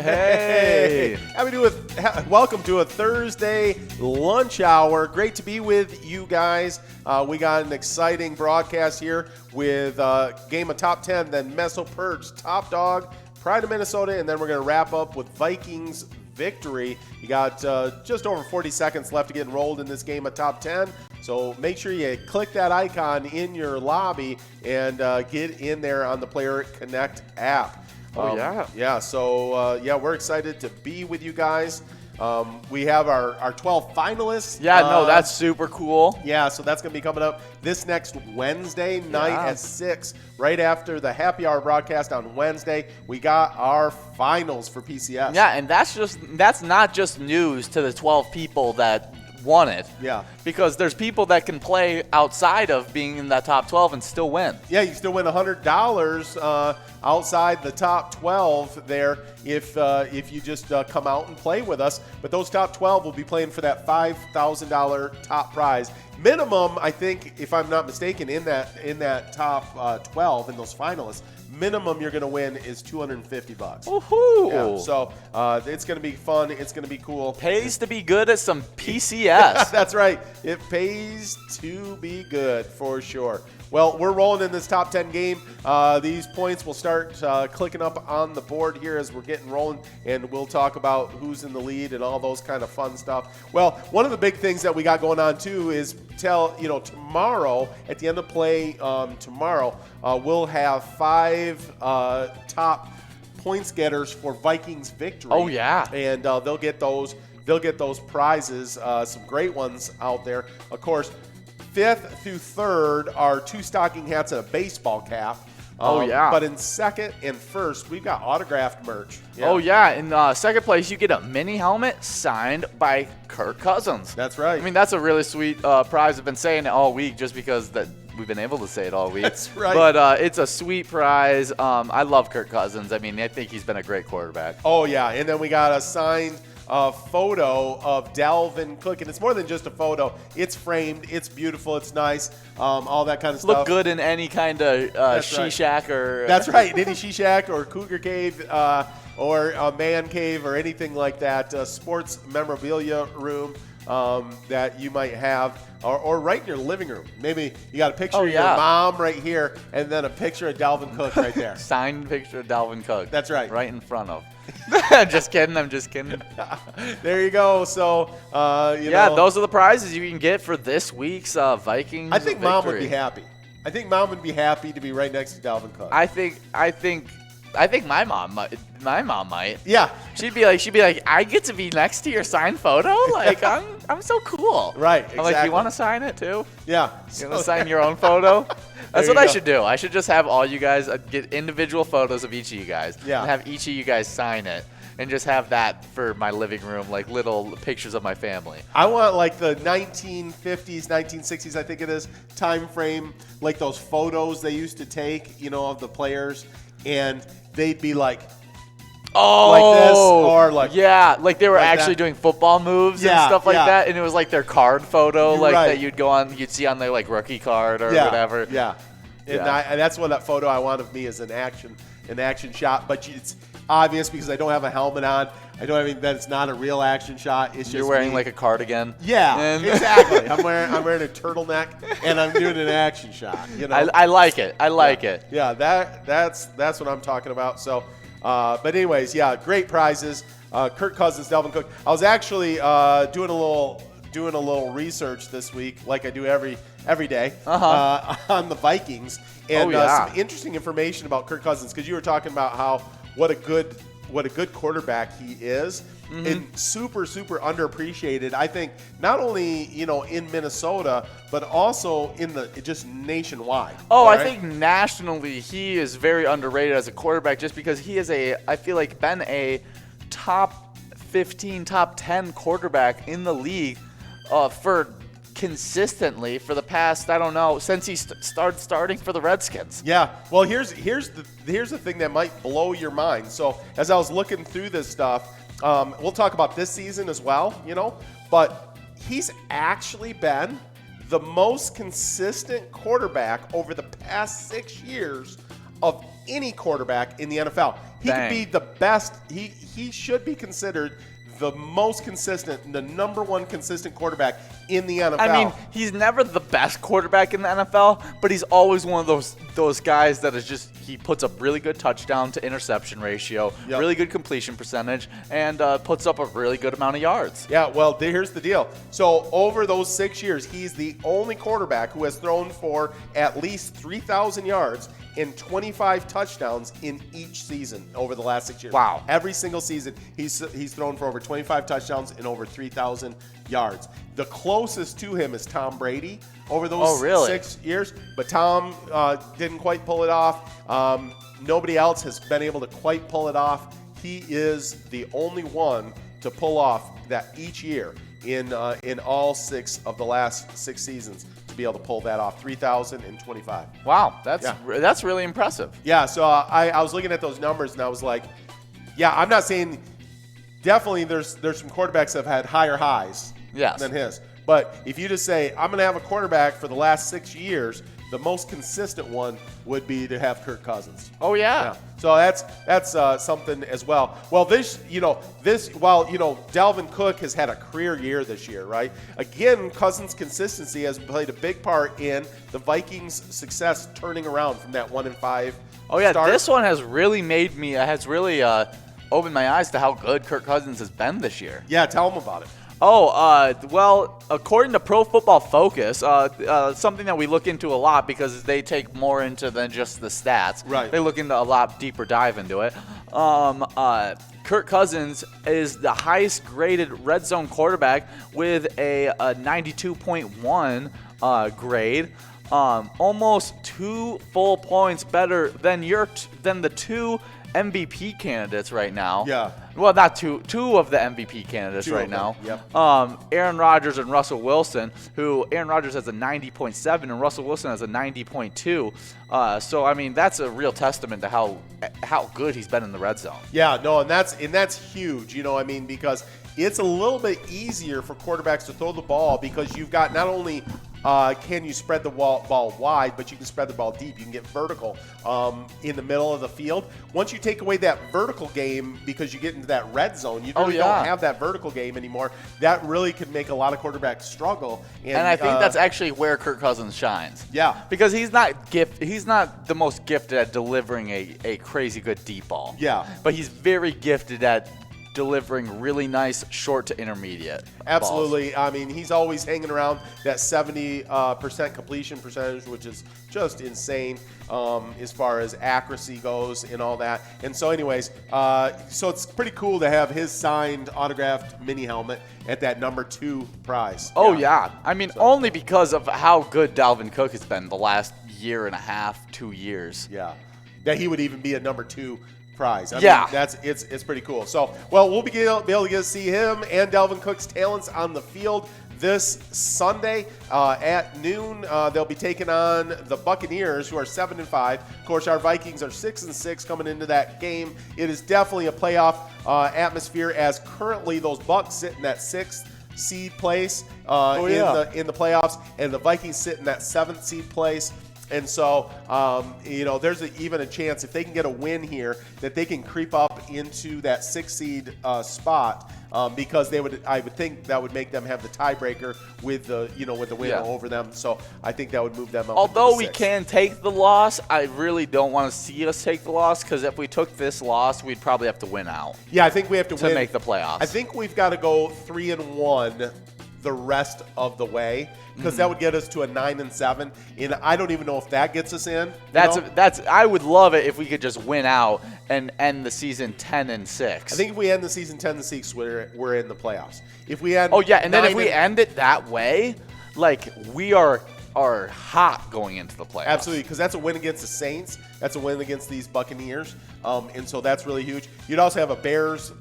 Hey. Welcome to a Thursday lunch hour. Great to be with you guys. We got an exciting broadcast here with game of top 10, then Meso Perch, Top Dog, Pride of Minnesota, and then we're going to wrap up with Vikings victory. You got just over 40 seconds left to get enrolled in this game of top 10. So make sure you click that icon in your lobby and get in there on the PlayerConnect app. Yeah, so we're excited to be with you guys. We have our 12 finalists. That's super cool. Yeah, so that's going to be coming up this next Wednesday night at 6, right after the happy hour broadcast on Wednesday. We got our finals for PCS. Yeah, and that's not just news to the 12 people that won it. Yeah. Because there's people that can play outside of being in that top 12 and still win. Yeah, you can still win $100 outside the top 12 there if you just come out and play with us. But those top 12 will be playing for that $5,000 top prize. Minimum, I think, if I'm not mistaken, in that top 12, in those finalists, minimum you're going to win is $250. Woohoo! Yeah, so it's going to be fun. It's going to be cool. Pays to be good at some PCS. That's right. It pays to be good for sure. Well, we're rolling in this top 10 game. These points will start clicking up on the board here as we're getting rolling, and we'll talk about who's in the lead and all those kind of fun stuff. Well, one of the big things that we got going on too is tomorrow at the end of play tomorrow we'll have 5 top points getters for Vikings victory. Oh yeah, and they'll get those prizes. Some great ones out there, of course. 5th through 3rd are 2 stocking hats and a baseball cap. But in 2nd and 1st, we've got autographed merch. Yeah. Oh, yeah. In 2nd place, you get a mini helmet signed by Kirk Cousins. That's right. I mean, that's a really sweet prize. I've been saying it all week just because we've been able to say it all week. That's right. But it's a sweet prize. I love Kirk Cousins. I mean, I think he's been a great quarterback. Oh, yeah. And then we got a signed photo of Dalvin Cook, and it's more than just a photo. It's framed, it's beautiful, it's nice, all that kind of stuff. Look good in any kind of she-shack or... That's right, in any she-shack or cougar cave or a man cave or anything like that, sports memorabilia room that you might have, or right in your living room. Maybe you got a picture of your mom right here and then a picture of Dalvin Cook right there. Signed picture of Dalvin Cook. That's right. Right in front of. I'm just kidding. There you go. So, those are the prizes you can get for this week's Vikings I think victory. Mom would be happy. I think Mom would be happy to be right next to Dalvin Cook. I think my mom might. Yeah. She'd be like, I get to be next to your signed photo? Like, I'm so cool. Right, exactly. I'm like, you want to sign it too? Yeah. You want to sign your own photo? That's what I should do. I should just have all you guys get individual photos of each of you guys. Yeah. And have each of you guys sign it. And just have that for my living room, like little pictures of my family. I want like the 1950s, 1960s, I think it is, time frame, like those photos they used to take, of the players, and they'd be like, like this, or like like they were like actually doing football moves and stuff like that, and it was like their card photo, that you'd see on their like rookie card or whatever. Yeah, and that's what that photo I want of me is an action shot, but it's obvious because I don't have a helmet on. I don't have that it's not a real action shot. It's just you're wearing me. Like a cardigan. Yeah, exactly. I'm wearing a turtleneck and I'm doing an action shot. I like it. I like it. Yeah, that's what I'm talking about. So, but anyways, great prizes. Kirk Cousins, Dalvin Cook. I was actually doing a little research this week, like I do every day, on the Vikings, and some interesting information about Kirk Cousins, because you were talking about what a good quarterback he is, and super underappreciated. I think not only in Minnesota, but also in just nationwide. Oh, right? I think nationally he is very underrated as a quarterback, just because he is I feel like been a top 15, top 10 quarterback in the league for consistently for the past, I don't know, since he started starting for the Redskins. Yeah. Well, here's the thing that might blow your mind. So as I was looking through this stuff, we'll talk about this season as well, but he's actually been the most consistent quarterback over the past 6 years of any quarterback in the NFL. He could be the best. He should be considered the most consistent, the number one consistent quarterback in the NFL. I mean, he's never the best quarterback in the NFL, but he's always one of those guys that is just, he puts up really good touchdown to interception ratio, really good completion percentage, and puts up a really good amount of yards. Yeah, well, here's the deal. So over those 6 years, he's the only quarterback who has thrown for at least 3,000 yards and 25 touchdowns in each season over the last 6 years. Wow. Every single season, he's thrown for over 25 touchdowns and over 3,000 yards. The closest to him is Tom Brady over those 6 years, but Tom didn't quite pull it off. Nobody else has been able to quite pull it off. He is the only one to pull off that each year in all 6 of the last 6 seasons, to be able to pull that off, 3,025. Wow, that's really impressive. Yeah, so I was looking at those numbers and I was like, yeah, I'm not saying definitely there's some quarterbacks that have had higher highs than his. But if you just say, I'm going to have a quarterback for the last 6 years, the most consistent one would be to have Kirk Cousins. Oh, yeah. So that's something as well. Well, while Dalvin Cook has had a career year this year, right? Again, Cousins' consistency has played a big part in the Vikings' success turning around from that 1-5 start. This one has really opened my eyes to how good Kirk Cousins has been this year. Yeah, tell them about it. Well, according to Pro Football Focus, something that we look into a lot because they take more into than just the stats. Right. They look into a lot deeper dive into it. Kirk Cousins is the highest graded red zone quarterback with a 92.1 grade. Almost 2 full points better than the 2 MVP candidates right now. Yeah. Well, not two of the MVP candidates right now. Yep. Aaron Rodgers and Russell Wilson, who Aaron Rodgers has a 90.7 and Russell Wilson has a 90.2. So I mean, that's a real testament to how good he's been in the red zone. Yeah, no, and that's huge. I mean, because it's a little bit easier for quarterbacks to throw the ball because you've got not only can you spread the ball wide, but you can spread the ball deep. You can get vertical in the middle of the field. Once you take away that vertical game because you get into that red zone, you really don't have that vertical game anymore. That really could make a lot of quarterbacks struggle. And I think that's actually where Kirk Cousins shines. Yeah. Because he's not the most gifted at delivering a crazy good deep ball. Yeah. But he's very gifted at delivering really nice short to intermediate Absolutely. balls. I mean, he's always hanging around that 70% completion percentage, which is just insane as far as accuracy goes and all that. And so anyways, so it's pretty cool to have his signed autographed mini helmet at that number 2 prize. Oh, yeah. I mean, only because of how good Dalvin Cook has been the last year and a half, 2 years. Yeah. That he would even be a number 2 prize. I mean, it's pretty cool. So, well, we'll be able to see him and Dalvin Cook's talents on the field this Sunday at noon. They'll be taking on the Buccaneers, who are 7-5. Of course, our Vikings are 6-6 coming into that game. It is definitely a playoff atmosphere, as currently those Bucs sit in that 6th seed place in the playoffs, and the Vikings sit in that 7th seed place. And so, there's even a chance if they can get a win here that they can creep up into that 6th seed spot because I would think that would make them have the tiebreaker with the win over them. So I think that would move them up. Although we can take the loss, I really don't want to see us take the loss, because if we took this loss, we'd probably have to win out. Yeah, I think we have to win to make the playoffs. I think we've got to go 3-1 the rest of the way, because that would get us to a 9-7, and I don't even know if that gets us in. I would love it if we could just win out and end the season 10-6. I think if we end the season 10-6, we're in the playoffs. If we end, and then if we end it that way, like, we are hot going into the playoffs. Absolutely, because that's a win against the Saints. That's a win against these Buccaneers. And so that's really huge. You'd also have a Bears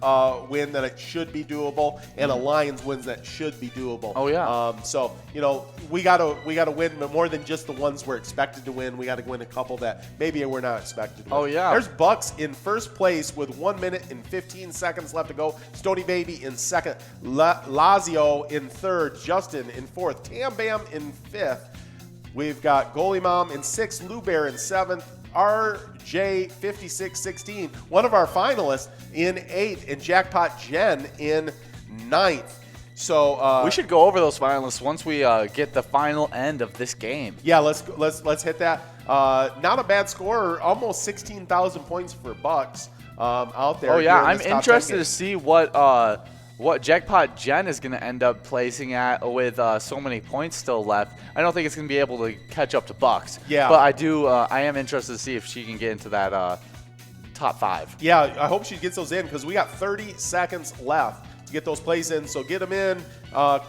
win that it should be doable, and a Lions win that should be doable. Oh, yeah. So, we gotta win more than just the ones we're expected to win. We got to win a couple that maybe we're not expected to win. Oh, yeah. There's Bucks in first place with 1 minute and 15 seconds left to go. Stony Baby in second. Lazio in third. Justin in fourth. Tam Bam in fifth. We've got Goalie Mom in 6th, Lou Bear in 7th, RJ5616, one of our finalists in 8th, and Jackpot Jen in 9th. So we should go over those finalists once we get the final end of this game. Yeah, let's hit that. Not a bad score, almost 16,000 points for Bucks out there. Oh yeah, in I'm this top 10 interested game. to see what Jackpot Jen is going to end up placing at with so many points still left. I don't think it's going to be able to catch up to Bucks. Yeah. But I am interested to see if she can get into that top 5. Yeah, I hope she gets those in because we got 30 seconds left to get those plays in. So get them in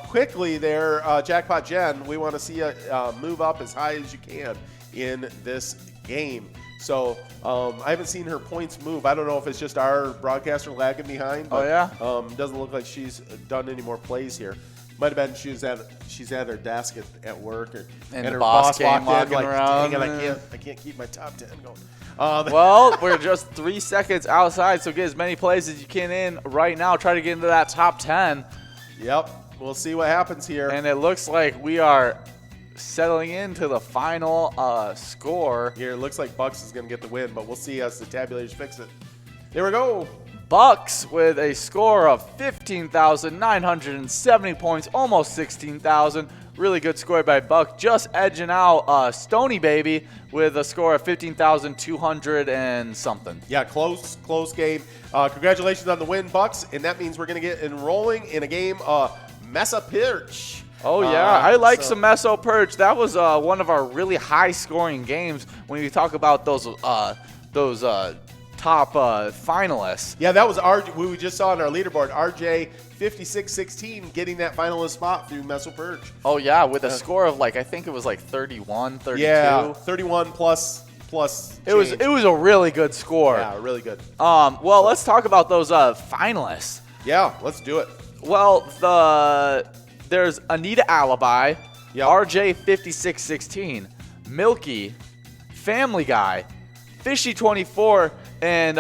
quickly there, Jackpot Jen. We want to see you move up as high as you can in this game. So I haven't seen her points move. I don't know if it's just our broadcaster lagging behind. But, doesn't look like she's done any more plays here. Might have been she's at her desk at work, and her the boss came walked in walking around. Dang it, I can't keep my top 10 going. Well, we're just 3 seconds outside, so get as many plays as you can in right now. Try to get into that top 10. Yep, we'll see what happens here. And it looks like we are settling into the final score. Here, it looks like Bucks is going to get the win, but we'll see as the tabulators fix it. There we go. Bucks with a score of 15,970 points, almost 16,000. Really good score by Buck, just edging out Stony Baby with a score of 15,200 and something. Yeah, close game. Congratulations on the win, Bucks, and that means we're going to get enrolling in a game Mesa Pirch. Oh, yeah. I like some Meso Perch. That was one of our really high-scoring games when you talk about those top finalists. Yeah, that was we just saw on our leaderboard, RJ5616 getting that finalist spot through Mesa Perch. Oh, yeah, with a score of, I think it was 31, 32. Yeah, 31 plus It was a really good score. Yeah, really good. Well, let's talk about those finalists. Yeah, let's do it. Well, there's Anita Alibi, Yep. RJ5616, Milky, Family Guy, Fishy24, and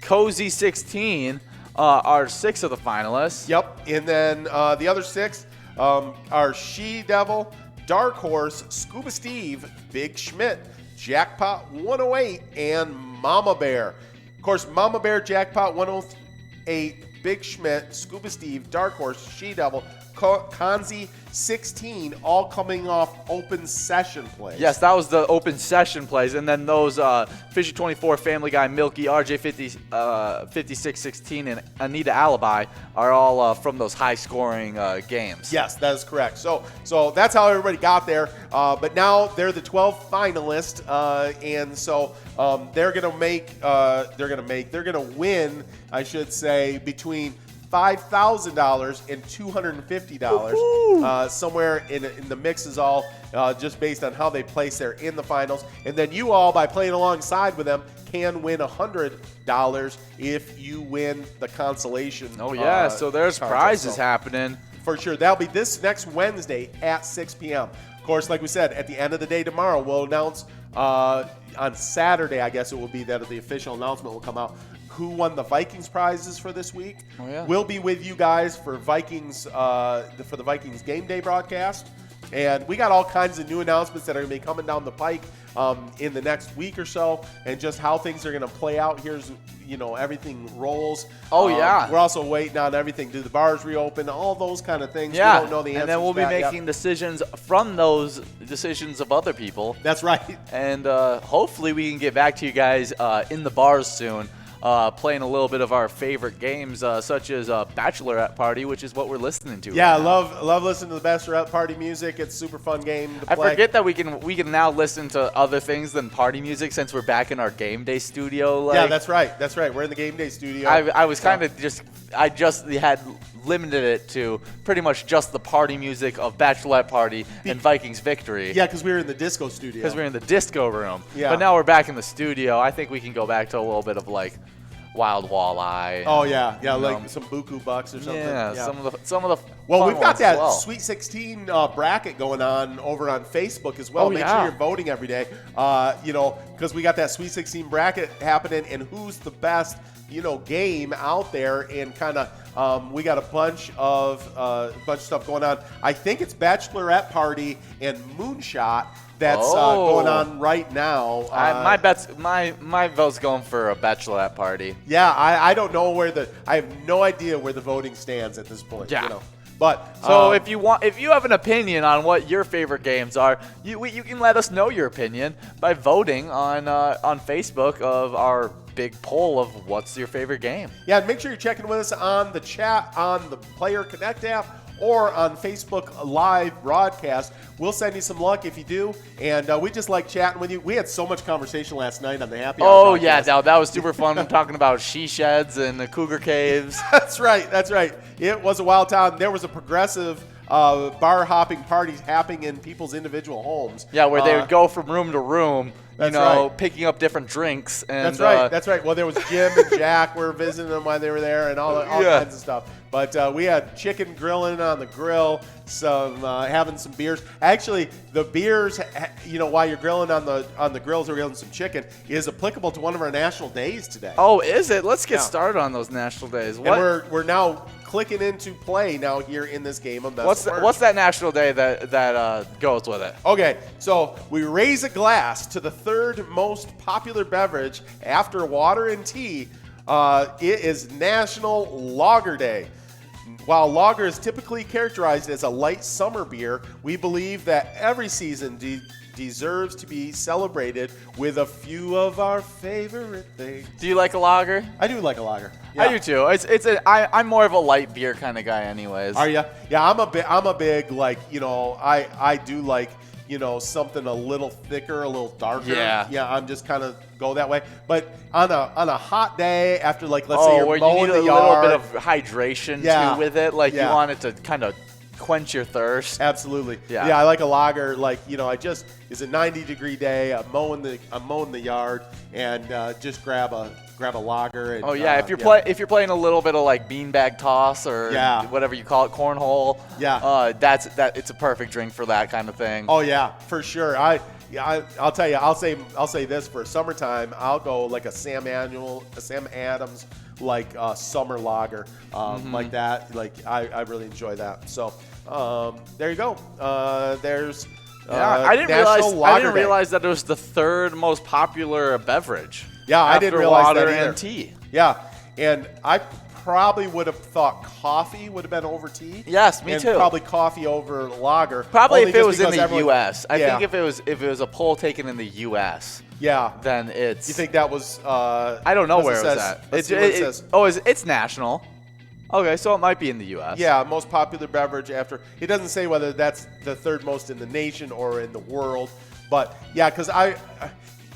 Cozy16 are 6 of the finalists. Yep, and then the other 6 are She Devil, Dark Horse, Scuba Steve, Big Schmidt, Jackpot 108, and Mama Bear. Of course, Mama Bear, Jackpot 108, Big Schmidt, Scuba Steve, Dark Horse, She Devil, Kanzi 16, all coming off open session plays. Yes, that was the open session plays, and then those Fishy24, Family Guy, Milky, RJ5616, and Anita Alibi are all from those high-scoring games. Yes, that is correct. So that's how everybody got there. But now they're the 12 finalists, and so they're gonna win, I should say, between $5,000 and $250. Somewhere in the mix is all just based on how they place there in the finals. And then you all, by playing alongside with them, can win $100 if you win the consolation. Oh, yeah. So there's contest. prizes So, happening. for sure. That'll be this next Wednesday at 6 p.m. Of course, like we said, at the end of the day tomorrow, we'll announce on Saturday, I guess it will be that the official announcement will come out. Who won the Vikings prizes for this week? Oh, yeah. We'll be with you guys for Vikings for the Vikings game day broadcast, and we got all kinds of new announcements that are going to be coming down the pike in the next week or so, and just how things are going to play out. Here's everything rolls. Oh, yeah. We're also waiting on everything. Do the bars reopen? All those kind of things. Yeah, We don't know the answers and then we'll to be that making yet. decisions from those decisions of other people. That's right. And hopefully we can get back to you guys in the bars soon. Playing a little bit of our favorite games, such as Bachelorette Party, which is what we're listening to. Yeah, right now. love listening to the Bachelorette Party music. It's a super fun game to I play. forget that we can now listen to other things than party music since we're back in our game day studio. Yeah, that's right. We're in the game day studio. I was kind of I just had limited it to pretty much just the party music of Bachelorette Party and Vikings victory. Yeah, because we were in the disco studio. Because we're in the disco room. Yeah. But now we're back in the studio. I think we can go back to a little bit of Wild Walleye. Oh yeah, some Buku Bucks or something. Yeah, some of the. Well, fun we've got ones that as well. Sweet 16 bracket going on over on Facebook as well. Oh, Make yeah. sure you're voting every day. Because we got that Sweet 16 bracket happening, and who's the best game out there, and kind of we got a bunch of stuff going on. I think it's Bachelorette Party and Moonshot that's going on right now. My vote's going for a bachelorette party. Yeah, I don't know I have no idea where the voting stands at this point. Yeah. You know. But so if you have an opinion on what your favorite games are, you can let us know your opinion by voting on Facebook of our big poll of what's your favorite game. Yeah, make sure you're checking with us on the chat on the PlayerConnect app or on Facebook Live broadcast. We'll send you some luck if you do. And we just like chatting with you. We had so much conversation last night on the Happy Hour Oh, broadcast. yeah, that was super fun. We're talking about she sheds and the cougar caves. That's right. It was a wild time. There was a progressive bar hopping parties happening in people's individual homes. Yeah, where they would go from room to room, right. picking up different drinks. And, That's right. Well, there was Jim and Jack were visiting them while they were there and all kinds of stuff. But we had chicken grilling on the grill, having some beers. Actually, the beers, while you're grilling on the grills or grilling some chicken, is applicable to one of our national days today. Oh, is it? Let's get started on those national days. What? And we're now clicking into play now here in this game of Messel. What's that national day that goes with it? Okay, so we raise a glass to the third most popular beverage after water and tea. It is National Lager Day. While lager is typically characterized as a light summer beer, we believe that every season deserves to be celebrated with a few of our favorite things. Do you like a lager? I do like a lager. Yeah. I do too. I'm more of a light beer kind of guy, anyways. Are you? Yeah, I'm a big I do like something a little thicker, a little darker. Yeah, I'm just kind of go that way. But on a hot day after let's say you're mowing the yard, a little bit of hydration too with it. You want it to kind of quench your thirst. Absolutely. Yeah. I like a lager. It's a 90-degree day. I'm mowing the yard and just grab a lager. And, if you're playing a little bit of beanbag toss or whatever you call it, cornhole. Yeah. It's a perfect drink for that kind of thing. Oh yeah, for sure. I'll tell you. I'll say this for summertime. I'll go like a Sam Adams summer lager like that. I really enjoy that. So there you go. There's I didn't realize that it was the third most popular beverage. Yeah, I didn't realize water that either. And tea. Yeah, and I probably would have thought coffee would have been over tea. Yes, me and too. Probably coffee over lager. Probably if it was in the U.S. I think if it was a poll taken in the U.S. Yeah. Then it's. You think that was? I don't know where it was at. Let's see what it says. It's national. Okay, so it might be in the U.S. Yeah, most popular beverage after. It doesn't say whether that's the third most in the nation or in the world, but yeah, because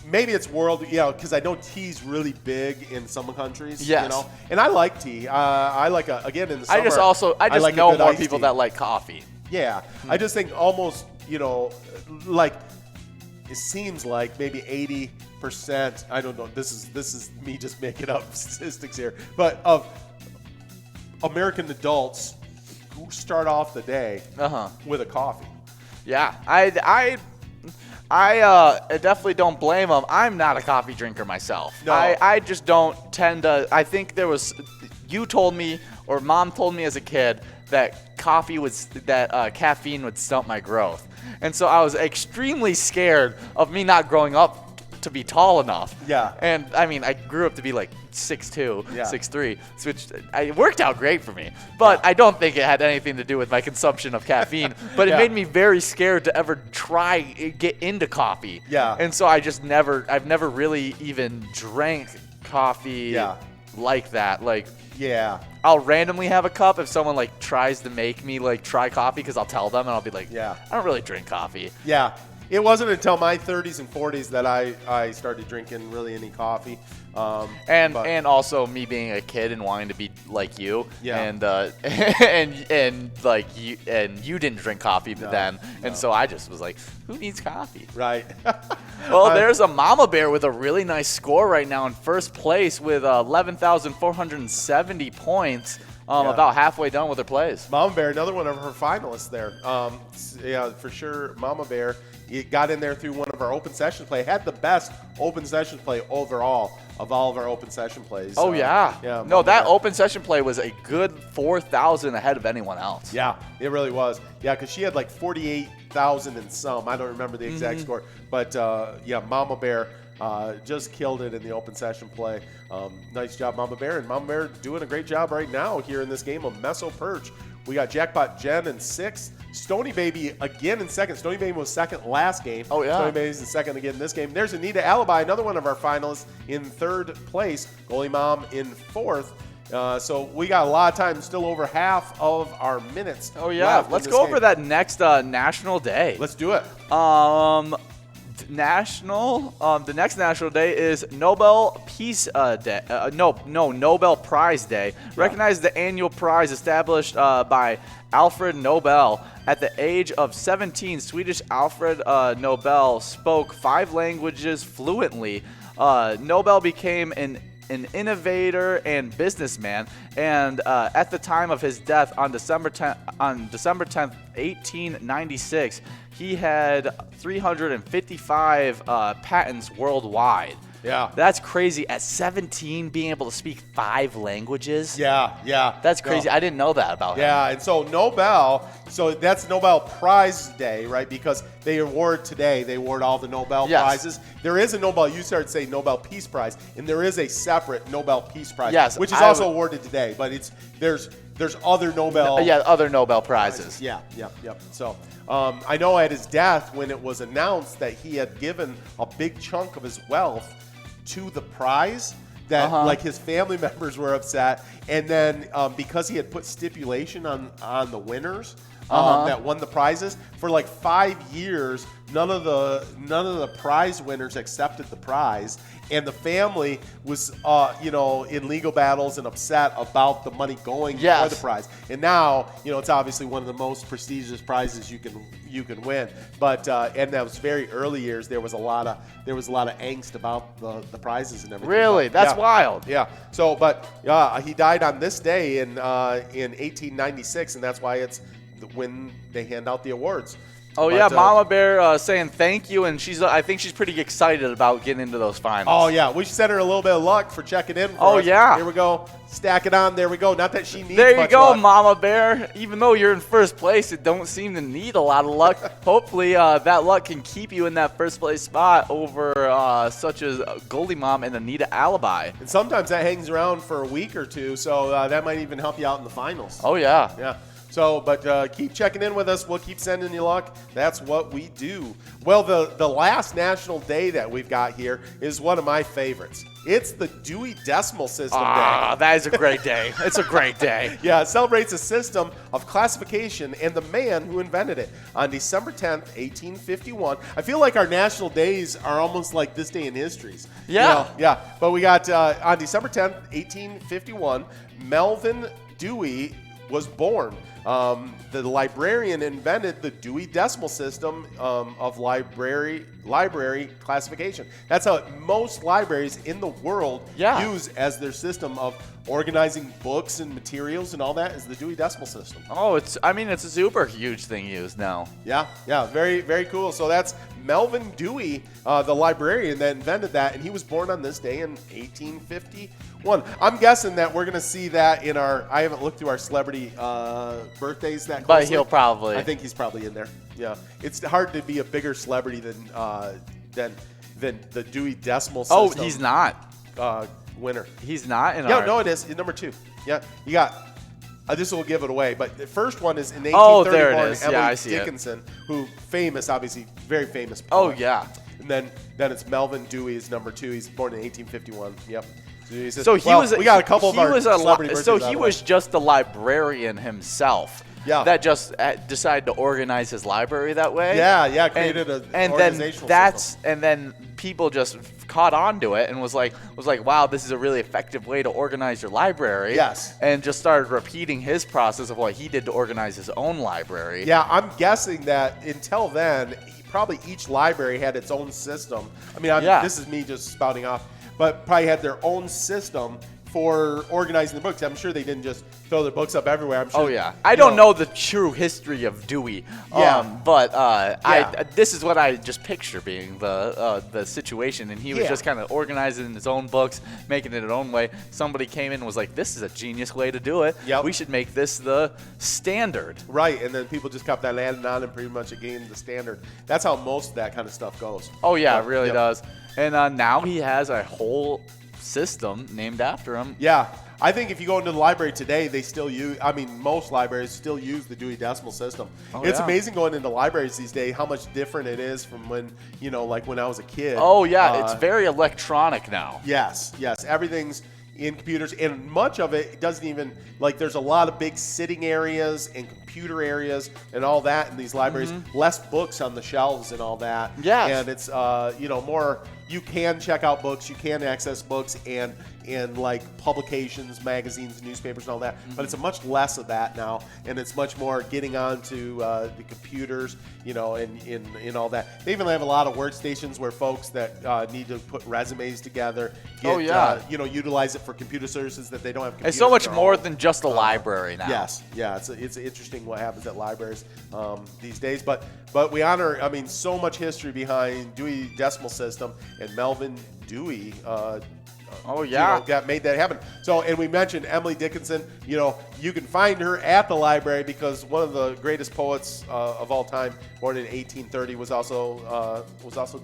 maybe it's world. Because I know tea's really big in some countries. Yes. And I like tea. I like again in the summer. I just like know more people that like coffee. Yeah, I just think almost it seems like maybe 80%. I don't know. This is me just making up statistics here, but of American adults who start off the day with a coffee. Yeah, I definitely don't blame them. I'm not a coffee drinker myself. No. I just don't tend to. I think you told me or mom told me as a kid that caffeine would stunt my growth. And so I was extremely scared of me not growing up to be tall enough. Yeah. And I mean, I grew up to be 6'2", yeah. 6'3", which it worked out great for me. But I don't think it had anything to do with my consumption of caffeine. But it made me very scared to ever get into coffee. Yeah. And so I've never really even drank coffee like that. Yeah. I'll randomly have a cup if someone tries to make me try coffee, because I'll tell them and I'll be like, I don't really drink coffee. Yeah. It wasn't until my 30s and 40s that I started drinking really any coffee. And also me being a kid and wanting to be like you. Yeah. And you didn't drink coffee then. And so I just was like, who needs coffee? Right. Well, there's a Mama Bear with a really nice score right now in first place with 11,470 points. About halfway done with her plays. Mama Bear, another one of her finalists there. Yeah, for sure. Mama Bear got in there through one of our open session play. Had the best open session play overall of all of our open session plays. Oh, yeah. Yeah. No, that open session play was a good 4,000 ahead of anyone else. Yeah, it really was. Yeah, because she had like 48,000 and some. I don't remember the exact score. But, yeah, Mama Bear just killed it in the open session play. Nice job, Mama Bear. And Mama Bear doing a great job right now here in this game of Meso Perch. We got Jackpot Jen in 6th. Stony Baby again in 2nd. Stony Baby was 2nd last game. Oh, yeah. Stony Baby's in 2nd again this game. There's Anita Alibi, another one of our finalists, in 3rd place. Goalie Mom in 4th. So we got a lot of time, still over half of our minutes. Oh, yeah. Let's go over that next national day. Let's do it. The next national day is Nobel Peace Day. Nobel Prize Day. Recognizes the annual prize established by Alfred Nobel. At the age of 17, Swedish Alfred Nobel spoke 5 languages fluently. Nobel became an innovator and businessman, and at the time of his death on December 10th, 1896, he had 355 patents worldwide. Yeah. That's crazy. At 17, being able to speak 5 languages. Yeah. That's crazy. No. I didn't know that about him. Yeah, and so Nobel, so that's Nobel Prize Day, right? Because they award all the Nobel Prizes. There is a Nobel, you started saying Nobel Peace Prize, and there is a separate Nobel Peace Prize, which is also awarded today, but there's other Nobel. Other Nobel prizes. Yeah. So I know at his death, when it was announced that he had given a big chunk of his wealth to the prize, that like his family members were upset, and then because he had put stipulation on the winners that won the prizes for like 5 years, none of the prize winners accepted the prize, and the family was in legal battles and upset about the money going for the prize. And now it's obviously one of the most prestigious prizes you can win. But and that was very early years. There was a lot of angst about the prizes and everything. Really, that's wild. Yeah. So, but he died on this day in 1896, and that's why it's when they hand out the awards. Oh, but, yeah, Mama Bear saying thank you, and I think she's pretty excited about getting into those finals. Oh, yeah. We should send her a little bit of luck for checking in for us. Yeah. Here we go. Stack it on. There we go. Not that she needs There you go, luck. Mama Bear. Even though you're in first place, it don't seem to need a lot of luck. Hopefully that luck can keep you in that first place spot over such as Goldie Mom and Anita Alibi. And sometimes that hangs around for a week or two, so that might even help you out in the finals. Oh, yeah. Yeah. So, but keep checking in with us. We'll keep sending you luck. That's what we do. Well, the last national day that we've got here is one of my favorites. It's the Dewey Decimal System Day. That is a great day. It's a great day. Yeah, it celebrates a system of classification and the man who invented it. On December 10th, 1851. I feel like our national days are almost like this day in histories. Yeah. Yeah. But we got on December 10th, 1851, Melvin Dewey was born. The librarian invented the Dewey Decimal System of library classification. That's how most libraries in the world use as their system of organizing books and materials and all that is the Dewey Decimal System. Oh, it's a super huge thing used now. Yeah, very, very cool. So that's Melvin Dewey, the librarian that invented that, and he was born on this day in 1851. I'm guessing that we're going to see that in I haven't looked through our celebrity birthdays that closely. But he'll probably. I think he's probably in there. Yeah, it's hard to be a bigger celebrity than the Dewey Decimal System. Oh, he's not. Winner. He's not in no, it is. Number 2. Yeah, you got. This will give it away, but the first one is in 1831. There it is. Emily I see Dickinson, who famous, obviously very famous poet. Oh yeah. And then it's Melvin Dewey is number 2. He's born in 1851. Yep. So he was. We got a couple of our celebrity birthdays. So he was just a librarian himself. Yeah. That just decided to organize his library that way. Yeah. Created an organizational system. And then people just caught on to it and was like, wow, this is a really effective way to organize your library. Yes. And just started repeating his process of what he did to organize his own library. Yeah, I'm guessing that until then, probably each library had its own system. I mean, this is me just spouting off, but probably had their own system for organizing the books. I'm sure they didn't just throw their books up everywhere. I'm sure. Oh yeah, I don't know the true history of Dewey. Yeah. This is what I just picture being the situation, and he was just kind of organizing his own books, making it his own way. Somebody came in and was like, "This is a genius way to do it. Yep. We should make this the standard." Right, and then people just kept on adding on, and pretty much it gained the standard. That's how most of that kind of stuff goes. Oh yeah, it really does. And now he has a whole system named after him. Yeah. I think if you go into the library today, they still most libraries still use the Dewey Decimal System. It's amazing going into libraries these days how much different it is from when, like when I was a kid. Oh, yeah. It's very electronic now. Yes. Everything's in computers, and much of it doesn't even, there's a lot of big sitting areas and computer areas and all that in these libraries. Less books on the shelves and all that. Yes. And it's, more, you can check out books, you can access books and publications, magazines, newspapers, and all that. But it's a much less of that now, and it's much more getting onto the computers, and all that. They even have a lot of workstations where folks that need to put resumes together utilize it for computer services that they don't have. It's so much more than just a library now. Yes, yeah, it's interesting what happens at libraries these days. But we honor, so much history behind Dewey Decimal System, and Melvin Dewey. Made that happen. So, and we mentioned Emily Dickinson. You can find her at the library because one of the greatest poets of all time, born in 1830, was also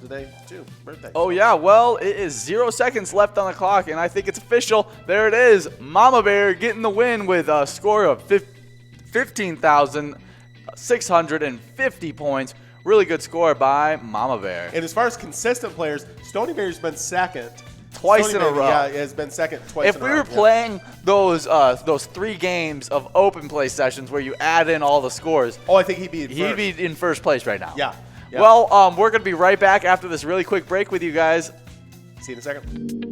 today too. Birthday. Oh yeah. Well, it is 0 seconds left on the clock, and I think it's official. There it is. Mama Bear getting the win with a score of 15,650 points. Really good score by Mama Bear. And as far as consistent players, Stony Bear's been second. Twice in a row. Yeah, it has been second twice in a row. If we were playing those 3 games of open play sessions where you add in all the scores, I think he'd be in first place right now. Yeah. Well, we're going to be right back after this really quick break with you guys. See you in a second.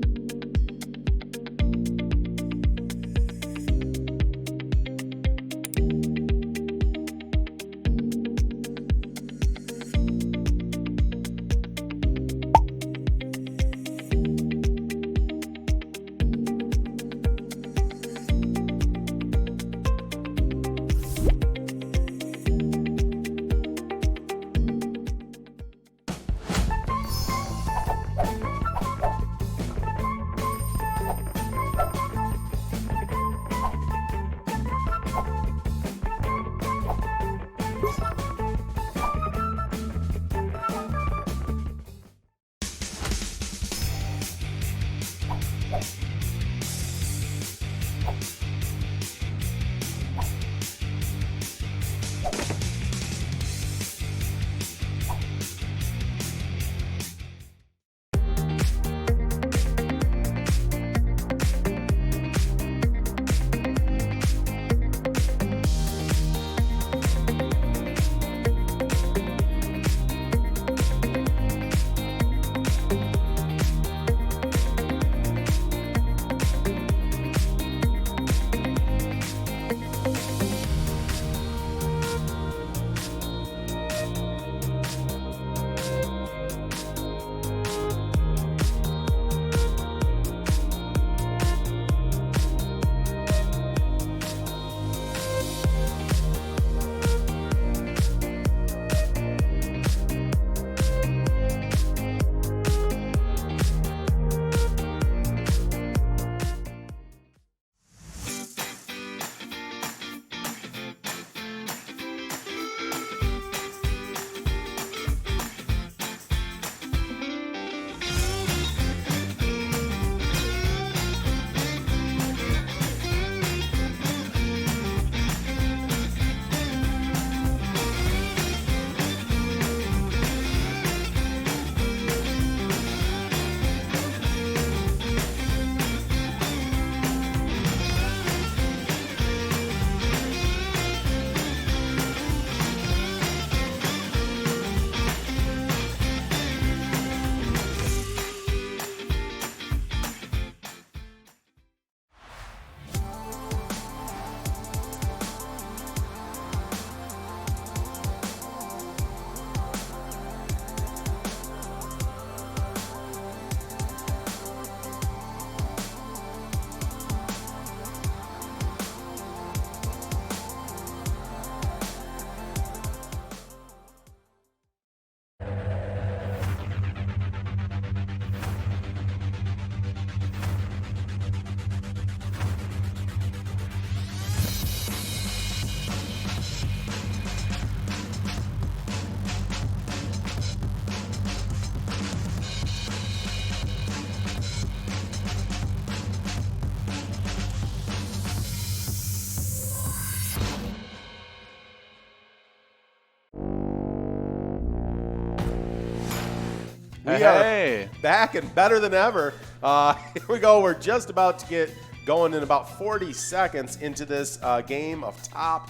We Hey. are back and better than ever. Here we go. We're just about to get going in about 40 seconds into this game of Top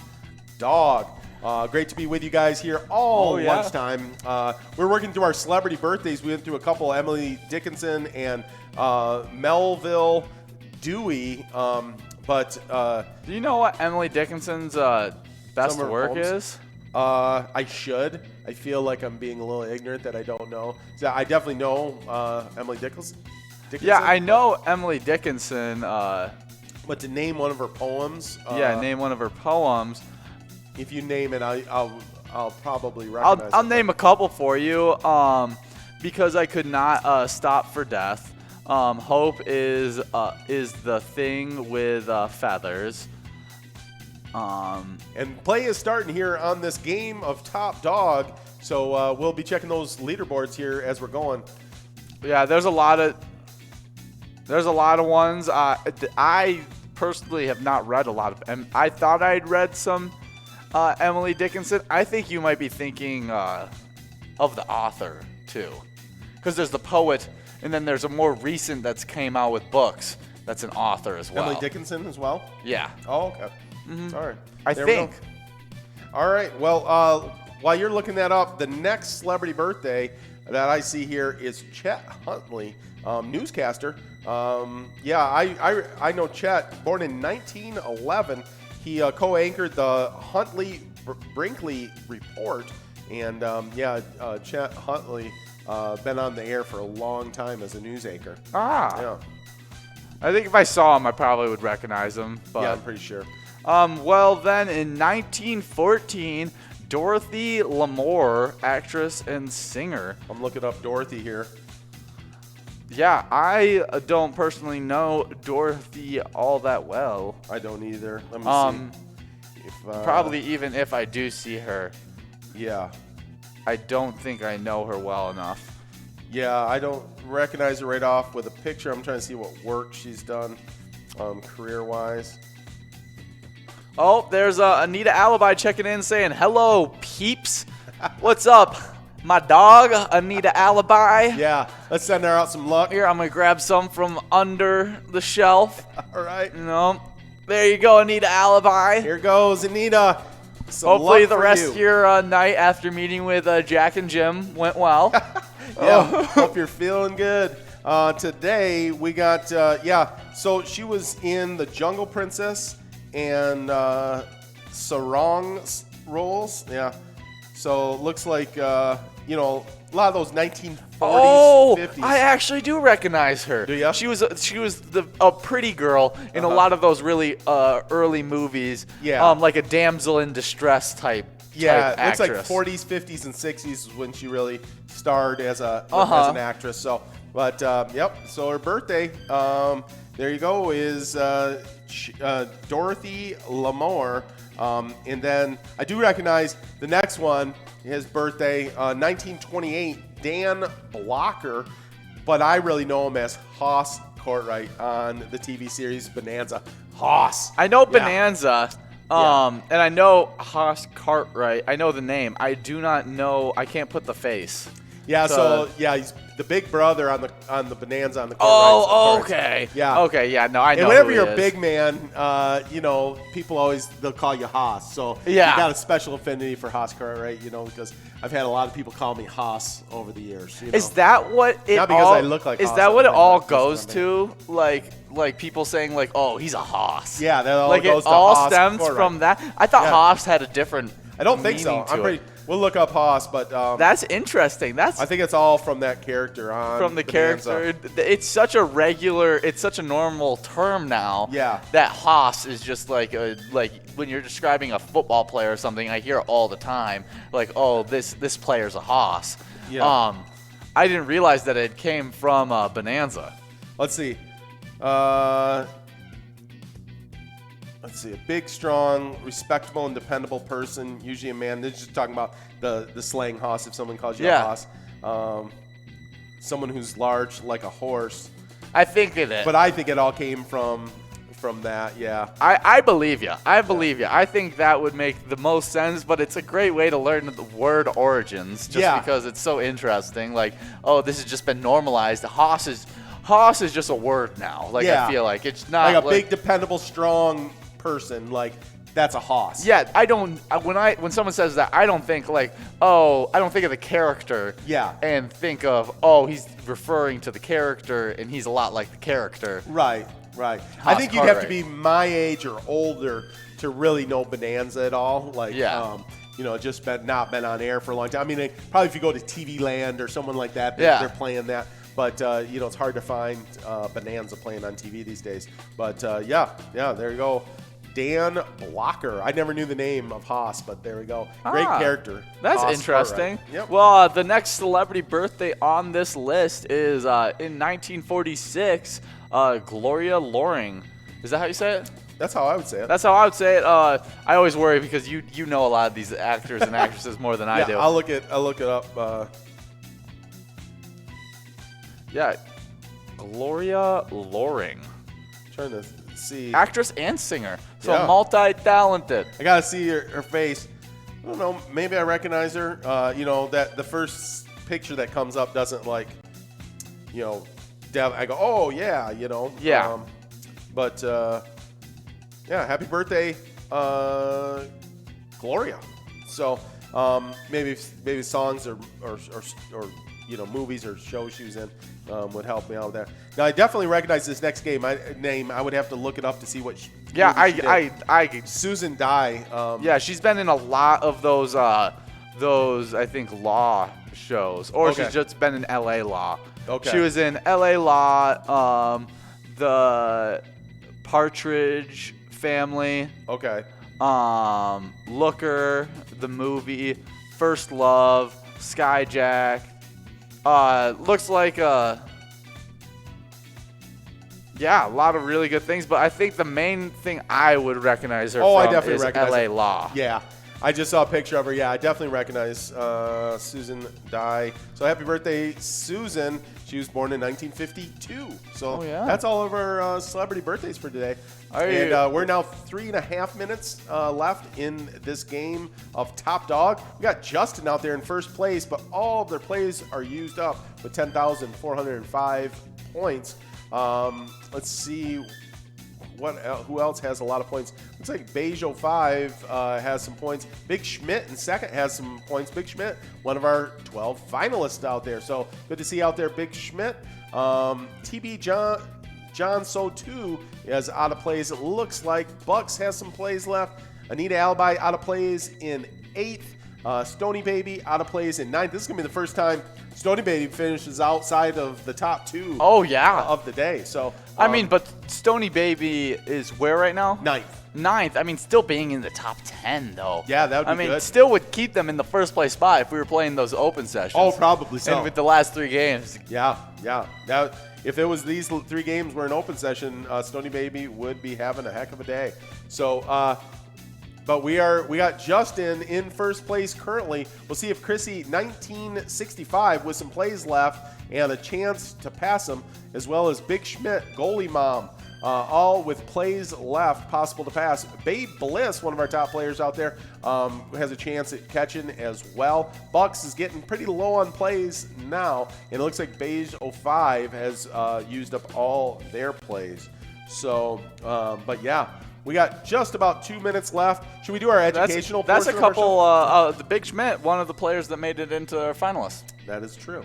Dog. Great to be with you guys here all lunchtime. We're working through our celebrity birthdays. We went through a couple, Emily Dickinson and Melville Dewey. Do you know what Emily Dickinson's best work is? I should. I feel like I'm being a little ignorant that I don't know. So I definitely know Emily Dickinson. Yeah, I know Emily Dickinson. But to name one of her poems. Name one of her poems. If you name it, I'll probably recognize it. I'll name a couple for you. Because I could not stop for death. Hope is the thing with feathers. And play is starting here on this game of Top Dog. So we'll be checking those leaderboards here as we're going. Yeah, there's a lot of ones. I personally have not read a lot of them. I thought I'd read some Emily Dickinson. I think you might be thinking of the author too, because there's the poet, and then there's a more recent that's came out with books. That's an author as well. Emily Dickinson as well. Yeah. Oh, okay. All right. I think. All right. Well, while you're looking that up, the next celebrity birthday that I see here is Chet Huntley, newscaster. I know Chet. Born in 1911, he co-anchored the Huntley Brinkley Report, and Chet Huntley been on the air for a long time as a news anchor. Yeah. I think if I saw him, I probably would recognize him. But, yeah, I'm pretty sure. Well, then in 1914, Dorothy Lamour, actress and singer. I'm looking up Dorothy here. Yeah, I don't personally know Dorothy all that well. I don't either. Let me see. Probably even if I do see her. Yeah. I don't think I know her well enough. Yeah, I don't recognize her right off with a picture. I'm trying to see what work she's done career-wise. Oh, there's Anita Alibi checking in saying, hello, peeps. What's up, my dog, Anita Alibi? Yeah, let's send her out some luck. Here, I'm going to grab some from under the shelf. All right. There you go, Anita Alibi. Here goes, Anita. Hopefully the rest of your night after meeting with Jack and Jim went well. Hope you're feeling good. Today we got, so she was in The Jungle Princess and Sarong roles. Yeah. So it looks like, a lot of those 1940s, 50s. I actually do recognize her. Do you? She was a pretty girl in a lot of those really early movies. Yeah. Like a damsel in distress type. Yeah, type it looks like actress. 40s, 50s, and 60s is when she really starred as as an actress. So, but So her birthday, there you go, is Dorothy Lamour. And then I do recognize the next one. His birthday, 1928, Dan Blocker, but I really know him as Hoss Cartwright on the TV series Bonanza. Hoss. I know Bonanza. And I know Hoss Cartwright. I know the name. I do not know. I can't put the face. Yeah. So he's the big brother on the Bonanza on the. Oh, okay. Yeah. Okay. Yeah. No, I know. And whenever who you're he a is. big man, people they'll call you Hoss. So yeah, you got a special affinity for Hoss Cartwright, because I've had a lot of people call me Hoss over the years. Is that what it? Not because I look like Is Hoss, that what it all that's goes what I mean. to? Like people saying like, oh, he's a Hoss. Yeah, that all like goes it to all Hoss stems Cartwright. from that. I thought Hoss had a different. I don't think so. We'll look up Hoss, but that's interesting. I think it's all from that character on. From the Bonanza. character, it's such a normal term now. Yeah. That Hoss is just like when you're describing a football player or something. I hear it all the time. Like, oh, this player's a Hoss. Yeah. I didn't realize that it came from Bonanza. Let's see. A big, strong, respectable, and dependable person, usually a man. This is just talking about the slang Hoss, if someone calls you a Hoss. Someone who's large like a horse. I think it is. But I think it all came from from that. Yeah. I believe you. I believe you. I think that would make the most sense, but it's a great way to learn the word origins just because it's so interesting. Like, oh, this has just been normalized. Hoss is just a word now. Like, I feel like it's not like a big, dependable, strong person. Like, that's a hoss. Yeah, I don't. When someone says that, I don't think like, oh, I don't think of the character. Yeah. And think of, oh, he's referring to the character, and he's a lot like the character. Right. I think you'd have to be my age or older to really know Bonanza at all. Like, just not been on air for a long time. I mean, probably if you go to TV Land or someone like that, they're playing that. But, it's hard to find Bonanza playing on TV these days. But, there you go. Dan Blocker. I never knew the name of Haas, but there we go. Great character. That's Haas interesting. Cartwright. Yep. Well, the next celebrity birthday on this list is in 1946, Gloria Loring. Is that how you say it? That's how I would say it. That's how I would say it. I always worry because you know a lot of these actors and actresses more than I do. I'll look it up. Gloria Loring. Trying to see. Actress and singer. So multi-talented. I gotta see her face. I don't know. Maybe I recognize her. That the first picture that comes up doesn't I go, oh yeah, Yeah. Happy birthday, Gloria. So maybe songs or movies or shows she was in would help me out there. Now I definitely recognize this next name. I would have to look it up to see what. I Susan Dye. She's been in a lot of those I think law shows, or she's just been in L.A. Law. Okay. She was in L.A. Law, the Partridge Family. Okay. Looker, the movie, First Love, Skyjack. Looks like a lot of really good things, but I think the main thing I would recognize her from is L.A. Law. Yeah, I just saw a picture of her. Yeah, I definitely recognize Susan Dye. So happy birthday, Susan. She was born in 1952. So that's all of our celebrity birthdays for today. And we're now 3.5 minutes left in this game of Top Dog. We got Justin out there in first place, but all of their plays are used up with 10,405 points. Let's see who else has a lot of points. Looks like Bejo 5 has some points. Big Schmidt in second has some points. Big Schmidt, one of our 12 finalists out there. So good to see out there, Big Schmidt. TB John So 2 is out of plays. It looks like Bucks has some plays left. Anita Alibi out of plays in 8th. Stony Baby out of plays in 9th. This is going to be the first time Stony Baby finishes outside of the top 2 of the day. So but Stony Baby is where right now? 9th. I mean, still being in the top 10, though. Yeah, that would be good. Still would keep them in the first place spot if we were playing those open sessions. Oh, probably so. And with the last 3 games. Yeah. Now, if it was these 3 games were an open session, Stony Baby would be having a heck of a day. So, but we got Justin in first place currently. We'll see if Chrissy 1965 with some plays left and a chance to pass him, as well as Big Schmidt, goalie mom, all with plays left possible to pass. Babe Bliss, one of our top players out there, has a chance at catching as well. Bucks is getting pretty low on plays now, and it looks like Beige 05 has used up all their plays. So, but yeah. We got just about 2 minutes left. Should we do our educational portion? That's a couple. The Big Schmidt, one of the players that made it into our finalists. That is true.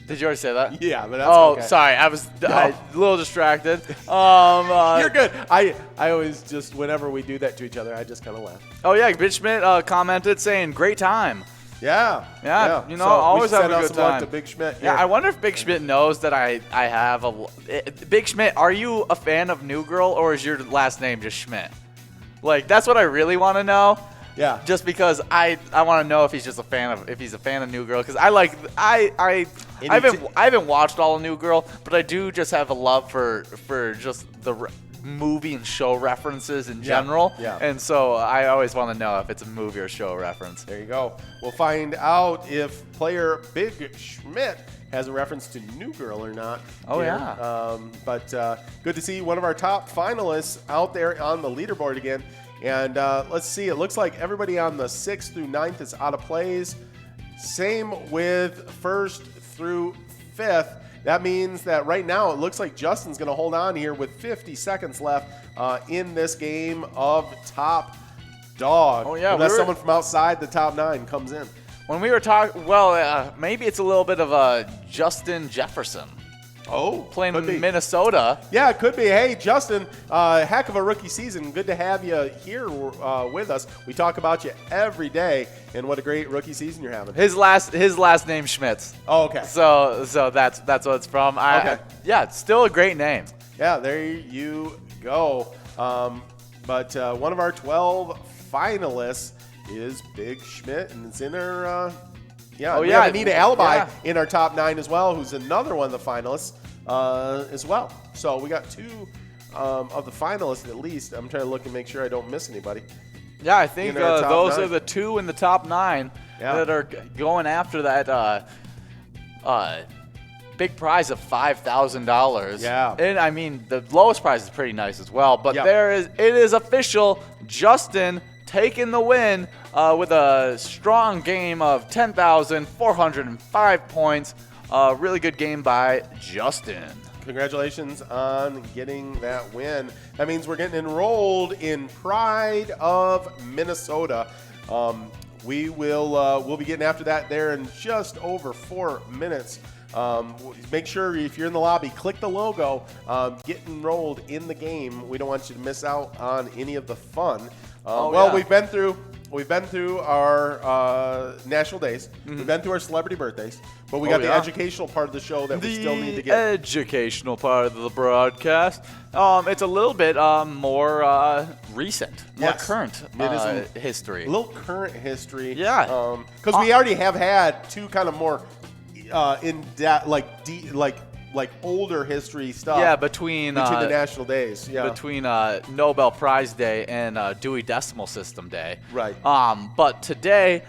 Did you already say that? Yeah, but that's okay. Sorry. I was a little distracted. You're good. I always just, whenever we do that to each other, I just kind of laugh. Oh, yeah. Big Schmidt commented saying, great time. Yeah. So always have a good time. To Big Schmidt here. Yeah, I wonder if Big Schmidt knows that I have a. Big Schmidt, are you a fan of New Girl, or is your last name just Schmidt? Like, that's what I really want to know. Yeah. Just because I want to know if he's just a fan of New Girl, because I haven't watched all of New Girl, but I do just have a love for just movie and show references in general. Yeah. And so I always want to know if it's a movie or show reference. There you go. We'll find out if player Big Schmidt has a reference to New Girl or not. Oh, here. yeah. But good to see one of our top finalists out there on the leaderboard again. And let's see. It looks like everybody on the 6th through 9th is out of plays. Same with 1st through 5th. That means that right now it looks like Justin's going to hold on here with 50 seconds left in this game of top dog. Oh, yeah. Unless someone from outside the top 9 comes in. When we were talking, maybe it's a little bit of a Justin Jefferson. Oh, playing could be. Minnesota. Yeah, it could be. Hey, Justin, heck of a rookie season. Good to have you here with us. We talk about you every day, and what a great rookie season you're having. His last name Schmitz. Oh, okay. So that's what it's from. Okay. Yeah, it's still a great name. Yeah, there you go. But one of our 12 finalists is Big Schmidt, and it's in our we have Anita Alibi in our top 9 as well, who's another one of the finalists as well. So we got 2 of the finalists at least. I'm trying to look and make sure I don't miss anybody. Yeah, I think those 9. are the 2 in the top 9 that are going after that big prize of $5,000. Yeah. And I mean, the lowest prize is pretty nice as well. But it is official. Justin taking the win with a strong game of 10,405 points. Really good game by Justin. Congratulations on getting that win. That means we're getting enrolled in Pride of Minnesota. We'll be getting after that there in just over 4 minutes. Make sure if you're in the lobby, click the logo, get enrolled in the game. We don't want you to miss out on any of the fun. We've been through our national days. We've been through our celebrity birthdays, but we got the educational part of the show that we still need to get. The educational part of the broadcast. It's a little bit more recent, more current history. A little current history. Yeah. Because we already have had 2 kind of more like older history stuff. Yeah, between the national days. Yeah. Between Nobel Prize Day and Dewey Decimal System Day. Right. But today,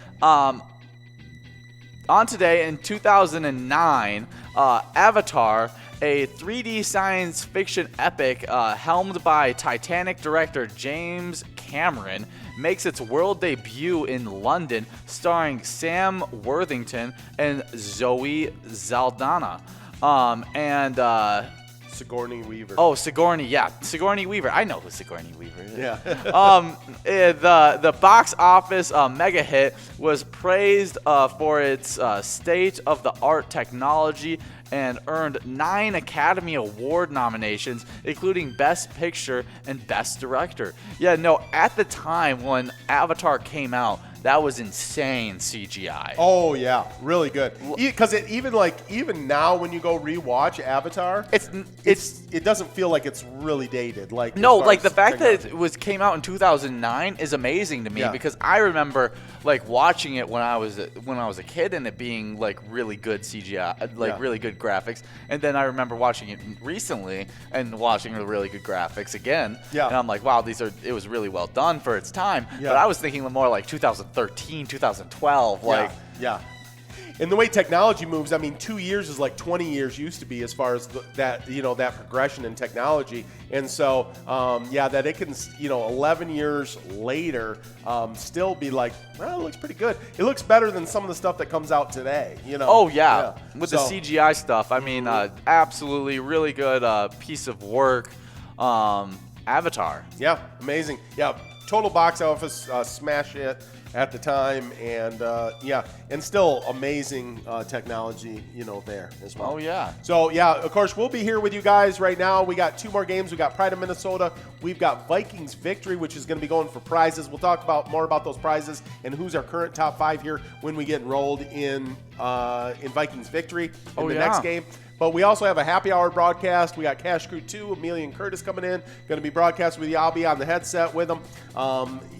today in 2009, Avatar, a 3D science fiction epic helmed by Titanic director James Cameron, makes its world debut in London, starring Sam Worthington and Zoe Saldana. Sigourney Weaver. Oh, Sigourney Weaver. I know who Sigourney Weaver is. Yeah. The box office mega hit was praised for its state-of-the-art technology and earned 9 Academy Award nominations, including Best Picture and Best Director. Yeah, no, at the time when Avatar came out, that was insane CGI. Oh yeah, really good. Because even now when you go rewatch Avatar, it doesn't feel like it's really dated. Like the fact that it came out in 2009 is amazing to me because I remember like watching it when I was a kid and it being like really good CGI, really good graphics, and then I remember watching it recently and watching the really good graphics again. Yeah. And I'm like, wow, it was really well done for its time. Yeah. But I was thinking more like 2013, 2012, Yeah. And the way technology moves, I mean, 2 years is like 20 years used to be as far as that progression in technology. And so, that it can, 11 years later, still be like, well, it looks pretty good. It looks better than some of the stuff that comes out today, Oh, yeah. With the CGI stuff, I mean, absolutely really good piece of work. Avatar. Yeah, amazing. Yeah, total box office smash hit at the time, and and still amazing technology, there as well. Oh yeah. So of course we'll be here with you guys right now. We got 2 more games. We got Pride of Minnesota. We've got Vikings Victory, which is going to be going for prizes. We'll talk more about those prizes and who's our current top 5 here when we get enrolled in Vikings Victory in the next game. But we also have a happy hour broadcast. We got Cash Crew 2, Amelia and Curtis coming in. Going to be broadcast with you. I'll be on the headset with them,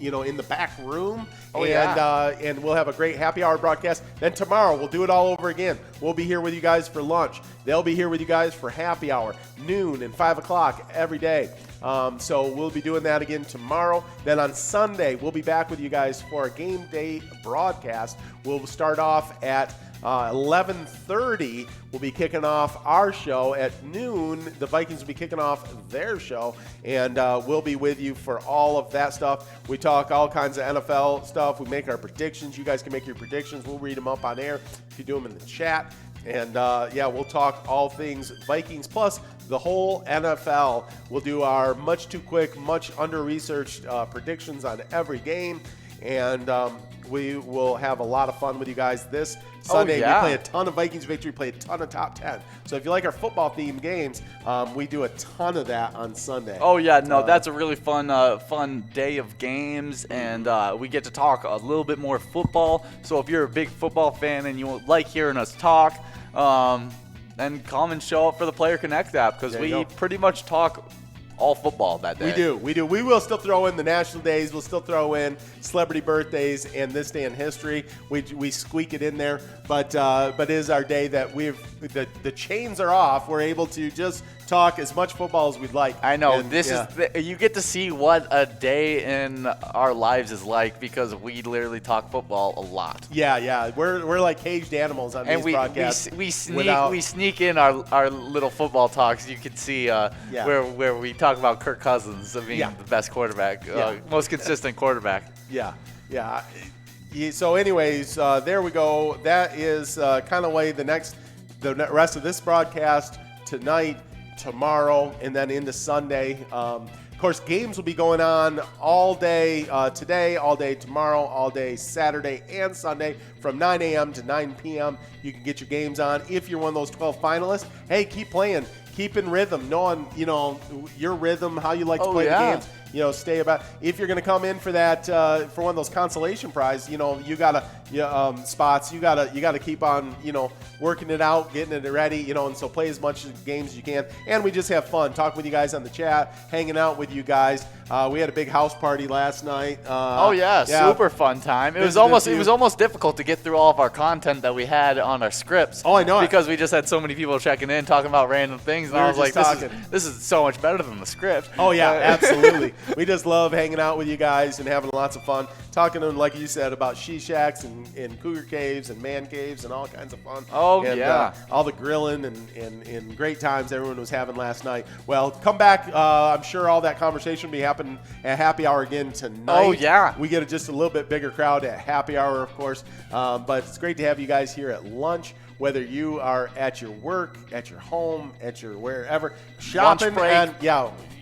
in the back room. And we'll have a great happy hour broadcast. Then tomorrow, we'll do it all over again. We'll be here with you guys for lunch. They'll be here with you guys for happy hour, noon and 5 o'clock every day. So we'll be doing that again tomorrow. Then on Sunday, we'll be back with you guys for a game day broadcast. We'll start off at 11:30. We'll be kicking off our show at noon. The Vikings will be kicking off their show, and we'll be with you for all of that stuff. We talk all kinds of NFL stuff. We make our predictions. You guys can make your predictions. We'll read them up on air if you do them in the chat. And, we'll talk all things Vikings plus the whole NFL. We'll do our much too quick, much under-researched predictions on every game. And we will have a lot of fun with you guys this Sunday. We play a ton of Vikings victory, play a ton of top 10. So if you like our football-themed games, we do a ton of that on Sunday. Oh, yeah. No, that's a really fun day of games, and we get to talk a little bit more football. So if you're a big football fan and you like hearing us talk, then come and show up for the PlayerConnect app, because we pretty much talk all football that day. We do. We will still throw in the national days. We'll still throw in celebrity birthdays and this day in history. We squeak it in there, but it is our day that the chains are off. We're able to just talk as much football as we'd like. I know. You get to see what a day in our lives is like, because we literally talk football a lot. Yeah. We're like caged animals on these broadcasts. We sneak in our little football talks. You can see where we talk about Kirk Cousins being the best quarterback, most consistent quarterback. Yeah. So anyways, there we go. That is kind of way the rest of this broadcast tonight, tomorrow, and then into Sunday. Of course, games will be going on all day today, all day tomorrow, all day Saturday and Sunday from 9 a.m. to 9 p.m. You can get your games on. If you're one of those 12 finalists, hey, keep playing. Keep in rhythm, knowing, your rhythm, how you like to play the games. Stay about. If you're going to come in for that, for one of those consolation prize, you gotta spots. You gotta keep on, working it out, getting it ready, and so play as much games as you can. And we just have fun talking with you guys on the chat, hanging out with you guys. We had a big house party last night. Super fun time. It was almost difficult to get through all of our content that we had on our scripts. Oh, I know. Because we just had so many people checking in, talking about random things, and I was like, this is so much better than the script. Oh yeah, absolutely. We just love hanging out with you guys and having lots of fun, talking to them, like you said, about she-shacks and cougar caves and man caves and all kinds of fun. All the grilling and great times everyone was having last night. Well, come back. I'm sure all that conversation will be happening at happy hour again tonight. Oh, yeah. We get just a little bit bigger crowd at happy hour, of course. But it's great to have you guys here at lunch, whether you are at your work, at your home, at your wherever, shopping, and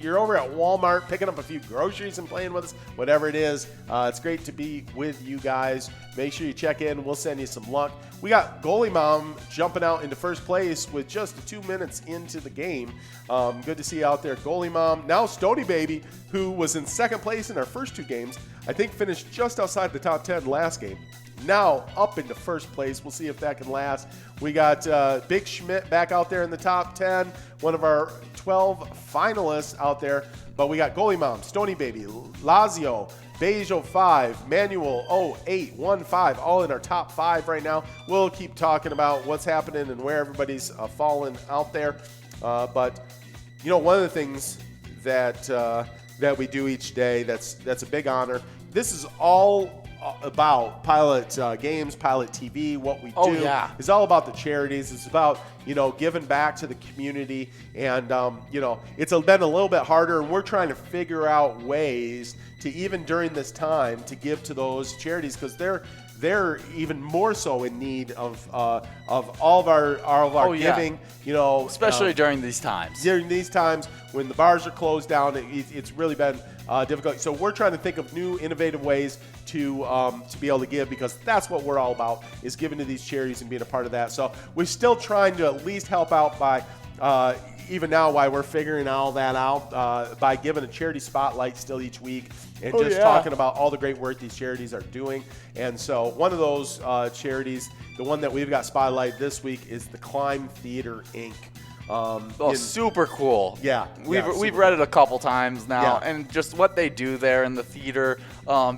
you're over at Walmart picking up a few groceries and playing with us, whatever it is. It's great to be with you guys. Make sure you check in. We'll send you some luck. We got Goalie Mom jumping out into first place with just 2 minutes into the game. Good to see you out there, Goalie Mom. Now Stony Baby, who was in second place in our first 2 games, I think finished just outside the top 10 last game. Now up into first place. We'll see if that can last. We got Big Schmidt back out there in the top 10, one of our 12 finalists out there. But we got Goalie Mom, Stony Baby, Lazio, Bejo 5, Manuel 0815, all in our top 5 right now. We'll keep talking about what's happening and where everybody's falling out there. But one of the things that we do each day that's a big honor. This is all about Pilot Games, Pilot TV. What we do is all about the charities. It's about giving back to the community, and it's been a little bit harder, and we're trying to figure out ways to, even during this time, to give to those charities, because they're even more so in need of all of our giving. Especially during these times. During these times when the bars are closed down, it's really been difficult. So we're trying to think of new, innovative ways to be able to give, because that's what we're all about, is giving to these charities and being a part of that. So we're still trying to at least help out by even now, while we're figuring all that out, by giving a charity spotlight still each week, and talking about all the great work these charities are doing. And so one of those charities, the one that we've got spotlight this week, is the Climb Theater Inc. Super cool. Yeah. We've read it a couple times now, and just what they do there in the theater,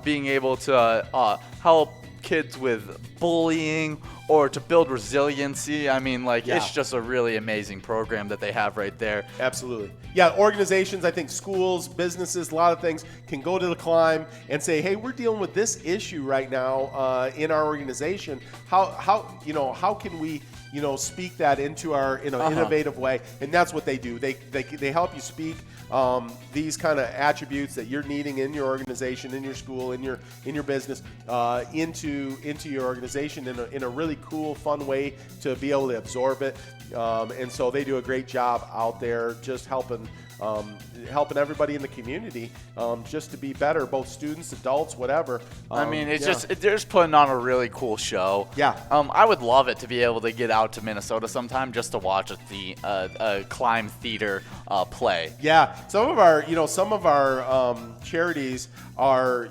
being able to help kids with bullying or to build resiliency. I mean, like, Yeah. it's just a really amazing program that they have right there. Absolutely. Yeah, organizations, I think schools, businesses, a lot of things can go to the Climb and say, hey, we're dealing with this issue right now in our organization. How can we speak that into our innovative way? And that's what they do. They help you speak these kind of attributes that you're needing in your organization, in your school, in your business, into your organization in a really cool, fun way to be able to absorb it. And so they do a great job out there, just helping everybody in the community just to be better, both students, adults, whatever. I mean, they're just putting on a really cool show. Yeah. I would love it to be able to get out to Minnesota sometime just to watch a Climb Theater play. Yeah, some of our charities are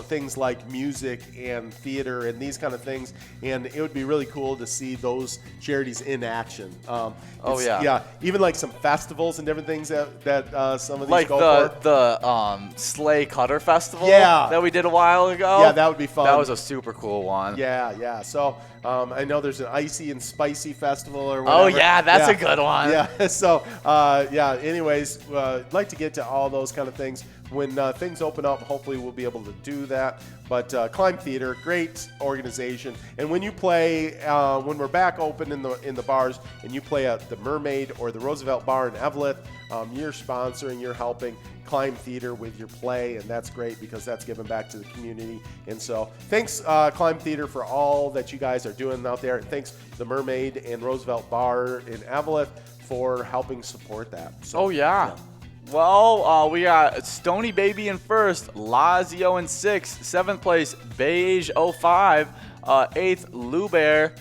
things like music and theater and these kind of things, and it would be really cool to see those charities in action. Yeah, even like some festivals and different things that some of these like go for. the Sleigh Cutter Festival Yeah. that we did a while ago. Yeah, that would be fun. That was a super cool one. Yeah. So I know there's an icy and spicy festival or whatever. Oh yeah, that's a good one. Yeah. So anyways, I'd like to get to all those kind of things when things open up. Hopefully, we'll be able to do that. But Climb Theater, great organization. And when you play, when we're back open in the bars, and you play at the Mermaid or the Roosevelt Bar in Eveleth, you're sponsoring, you're helping Climb Theater with your play, and that's great because that's giving back to the community. And so thanks, Climb Theater, for all that you guys are doing out there. And thanks the Mermaid and Roosevelt Bar in Eveleth for helping support that. So, Oh yeah. Well, we got Stony Baby in first, Lazio in sixth, seventh place Beige 05, eighth Lubear,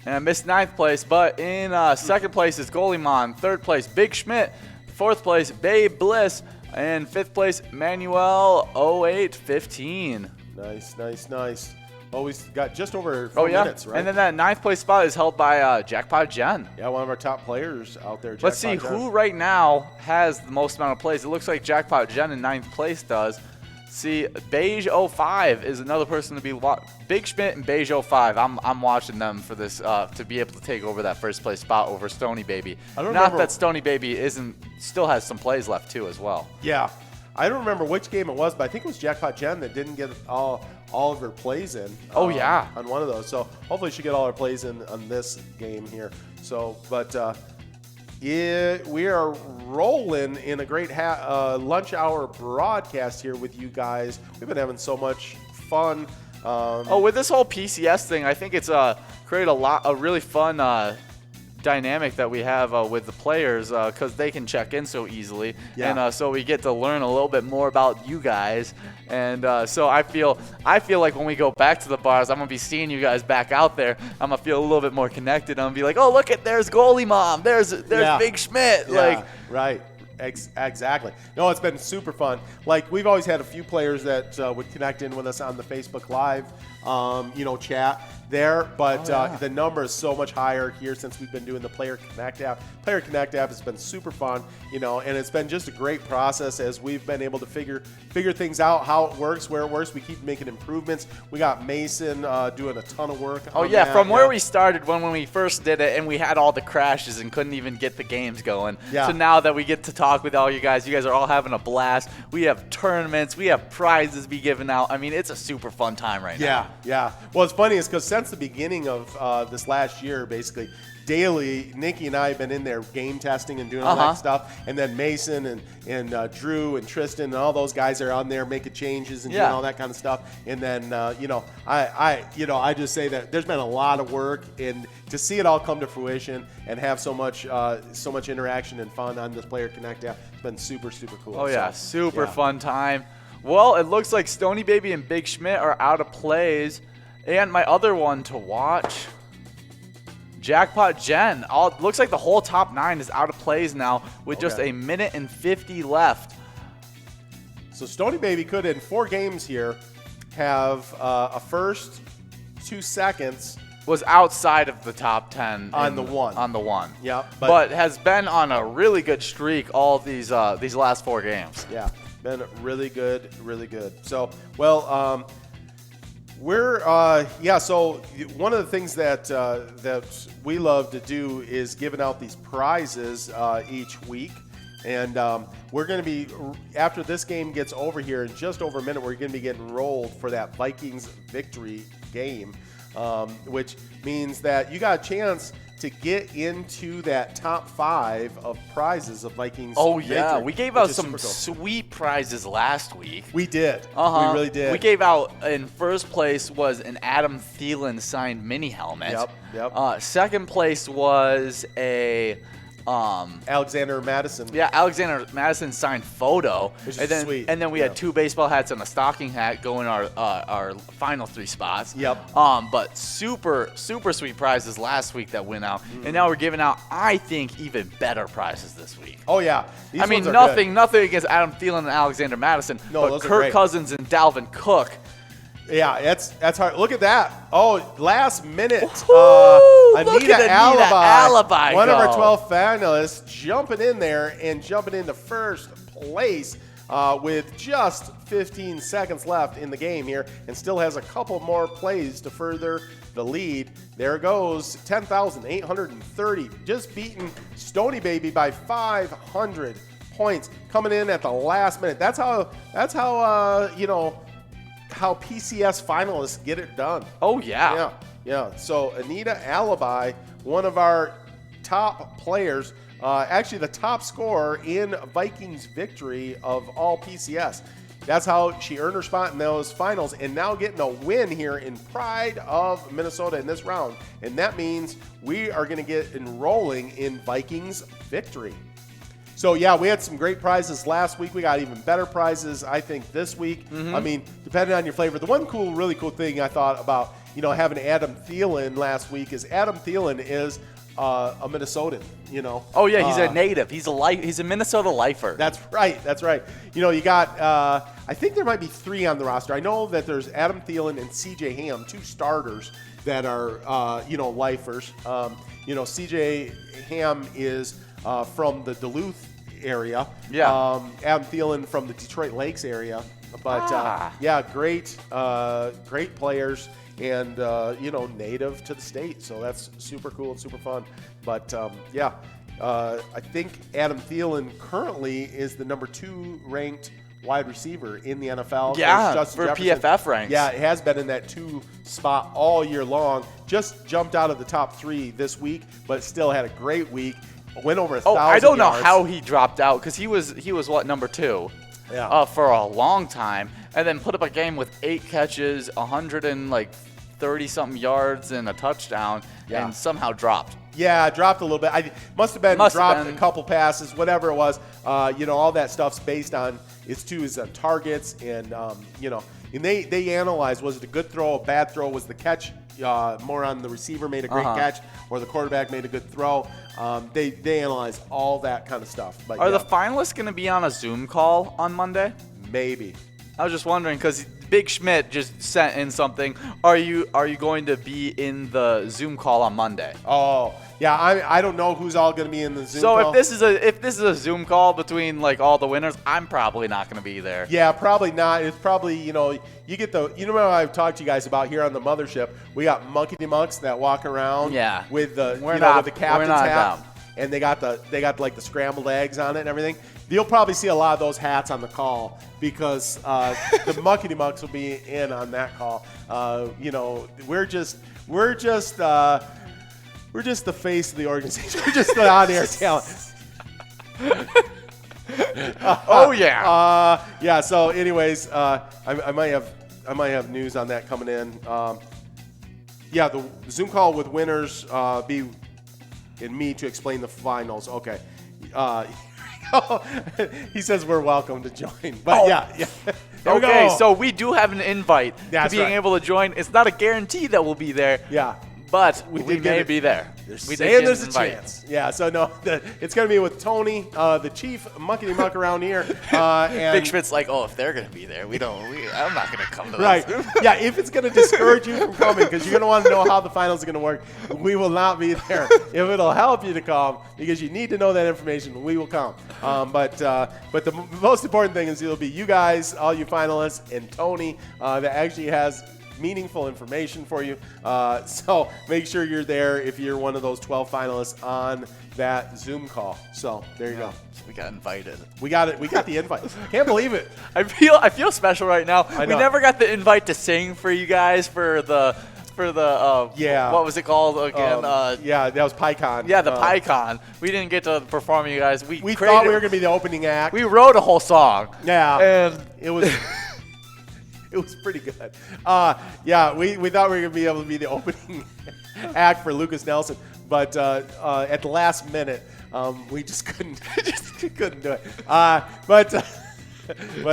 and I missed ninth place. But in second place is Golimon, third place Big Schmidt, fourth place Babe Bliss, and fifth place Manuel 0815. Nice. Always got just over 4 minutes, right? And then that ninth place spot is held by Jackpot Jen. Yeah, one of our top players out there. Let's see who right now has the most amount of plays. It looks like Jackpot Jen in ninth place does. See, Beige 05 is another person to be Big Schmidt and Beige 05. I'm watching them for this to be able to take over that first place spot over Stony Baby. Not that Stony Baby still has some plays left too as well. Yeah, I don't remember which game it was, but I think it was Jackpot Jen that didn't get all of her plays in. Oh yeah, on one of those. So hopefully she get all her plays in on this game here. So, but we are rolling in a great lunch hour broadcast here with you guys. We've been having so much fun. With this whole PCS thing, I think it's created a really fun dynamic that we have with the players because they can check in so easily, and so we get to learn a little bit more about you guys. And so I feel like when we go back to the bars, I'm gonna be seeing you guys back out there. I'm gonna feel a little bit more connected. I'm gonna be like, oh, look there's Goalie Mom, there's Big Schmidt, right. Exactly. No, it's been super fun. Like, we've always had a few players that would connect in with us on the Facebook Live, chat there, but the number is so much higher here since we've been doing the PlayerConnect app. PlayerConnect app has been super fun, and it's been just a great process as we've been able to figure things out, how it works, where it works. We keep making improvements. We got Mason doing a ton of work. From where we started when we first did it, and we had all the crashes and couldn't even get the games going. Yeah. So now that we get to talk with all you guys are all having a blast. We have tournaments, we have prizes to be given out. I mean, it's a super fun time right now. Yeah. Well, it's funny is because since the beginning of this last year, basically, daily, Nikki and I have been in there game testing and doing all that stuff. And then Mason and Drew and Tristan and all those guys are on there making changes and doing all that kind of stuff. And then, I just say that there's been a lot of work, and to see it all come to fruition and have so much interaction and fun on this PlayerConnect app, it's been super, super cool. Oh, yeah, super fun time. Well, it looks like Stony Baby and Big Schmidt are out of plays. And my other one to watch, Jackpot Jen. Looks like the whole top 9 is out of plays now with just a minute and 50 left. So Stony Baby could, in 4 games here, have a first, 2 seconds. Was outside of the top 10 on the one. Yeah, but has been on a really good streak all these last 4 games. Yeah, been really good. So, well, We're So one of the things that we love to do is giving out these prizes each week, and we're going to be, after this game gets over here in just over a minute, we're going to be getting rolled for that Vikings victory game, which means that you got a chance to get into that top 5 of prizes of Vikings. Oh, victory, yeah. We gave out some cool. sweet prizes last week. We did. Uh-huh. We really did. We gave out, in first place was an Adam Thielen signed mini helmet. Yep. Second place was a Alexander Madison. Yeah, Alexander Madison signed photo. Which is and then, sweet. And then we had 2 baseball hats and a stocking hat going our final 3 spots. Yep. But super sweet prizes last week that went out, and now we're giving out, I think, even better prizes this week. Oh yeah. These I mean, ones are nothing against Adam Thielen and Alexander Madison, No, but those are Kirk great. Cousins and Dalvin Cook. Yeah, that's hard. Look at that. Oh, last minute. Look Anita at Anita Alibi one of our go. 12 finalists, jumping in there and jumping into first place with just 15 seconds left in the game here, and still has a couple more plays to further the lead. There goes 10,830, just beating Stony Baby by 500 points, coming in at the last minute. That's how how PCS finalists get it done. Oh, yeah. Yeah. So Anita Alibi, one of our top players, actually the top scorer in Vikings victory of all PCS. That's how she earned her spot in those finals, and now getting a win here in Pride of Minnesota in this round. And that means we are going to get enrolling in Vikings victory. So, yeah, we had some great prizes last week. We got even better prizes, I think, this week. I mean, depending on your flavor. The one really cool thing I thought about, having Adam Thielen last week is Adam Thielen is a Minnesotan, Oh, yeah, he's a native. He's a Minnesota lifer. That's right. You got, I think there might be 3 on the roster. I know that there's Adam Thielen and C.J. Ham, 2 starters that are, lifers. C.J. Ham is from the Duluth area. Yeah. Adam Thielen from the Detroit Lakes area. But, great players and, native to the state. So that's super cool and super fun. But, I think Adam Thielen currently is the number 2 ranked wide receiver in the NFL. Yeah, for PFF ranks. Yeah, it has been in that 2 spot all year long. Just jumped out of the top 3 this week, but still had a great week. Went over 1,000 I don't know yards. how he dropped out, because he was what, number 2? Yeah. For a long time, and then put up a game with 8 catches, 130-something yards, and a touchdown, and somehow dropped. Yeah, dropped a little bit. I must have been dropped a couple passes, whatever it was. All that stuff's based on his targets, and and they analyzed, was it a good throw, a bad throw, was the catch more on the receiver made a great catch, or the quarterback made a good throw. They analyze all that kind of stuff. But Are the finalists going to be on a Zoom call on Monday? Maybe. I was just wondering, because Big Schmidt just sent in something. Are you going to be in the Zoom call on Monday? Oh, yeah. I don't know who's all going to be in the Zoom call. So if this is a Zoom call between all the winners, I'm probably not going to be there. Yeah, probably not. It's probably you get the what I've talked to you guys about here on the mothership. We got monkey mucks that walk around. Yeah. With the with the captain's hat, and they got the scrambled eggs on it and everything. You'll probably see a lot of those hats on the call, because the Muckety Mucks will be in on that call. We're just the face of the organization. We're just the on-air talent. Oh yeah. Yeah. So, anyways, I might have news on that coming in. The Zoom call with winners be and me to explain the finals. Okay. He says we're welcome to join. But yeah. Okay, so we do have an invite That's to being able to join. It's not a guarantee that we'll be there. Yeah. But we may be there. There's a chance. Yeah, so no, it's going to be with Tony, the chief monkey muck around here. And Big Schmidt's like, if they're going to be there, I'm not going to come to right. Yeah, if it's going to discourage you from coming, because you're going to want to know how the finals are going to work, we will not be there. If it'll help you to come, because you need to know that information, we will come. But the most important thing is it'll be you guys, all you finalists, and Tony, that actually has meaningful information for you. So make sure you're there if you're one of those 12 finalists on that Zoom call. So there you go. We got invited. We got it. We got the invite. Can't believe it. I feel special right now. I We know. never got the invite to sing for you guys for the Yeah. what was it called again? Yeah, that was PyCon. Yeah, the PyCon. We didn't get to perform, you guys. We thought we were going to be the opening act. We wrote a whole song. Yeah. And it was it was pretty good. Yeah, we thought we were going to be able to be the opening act for Lucas Nelson, but at the last minute, we just couldn't couldn't do it. But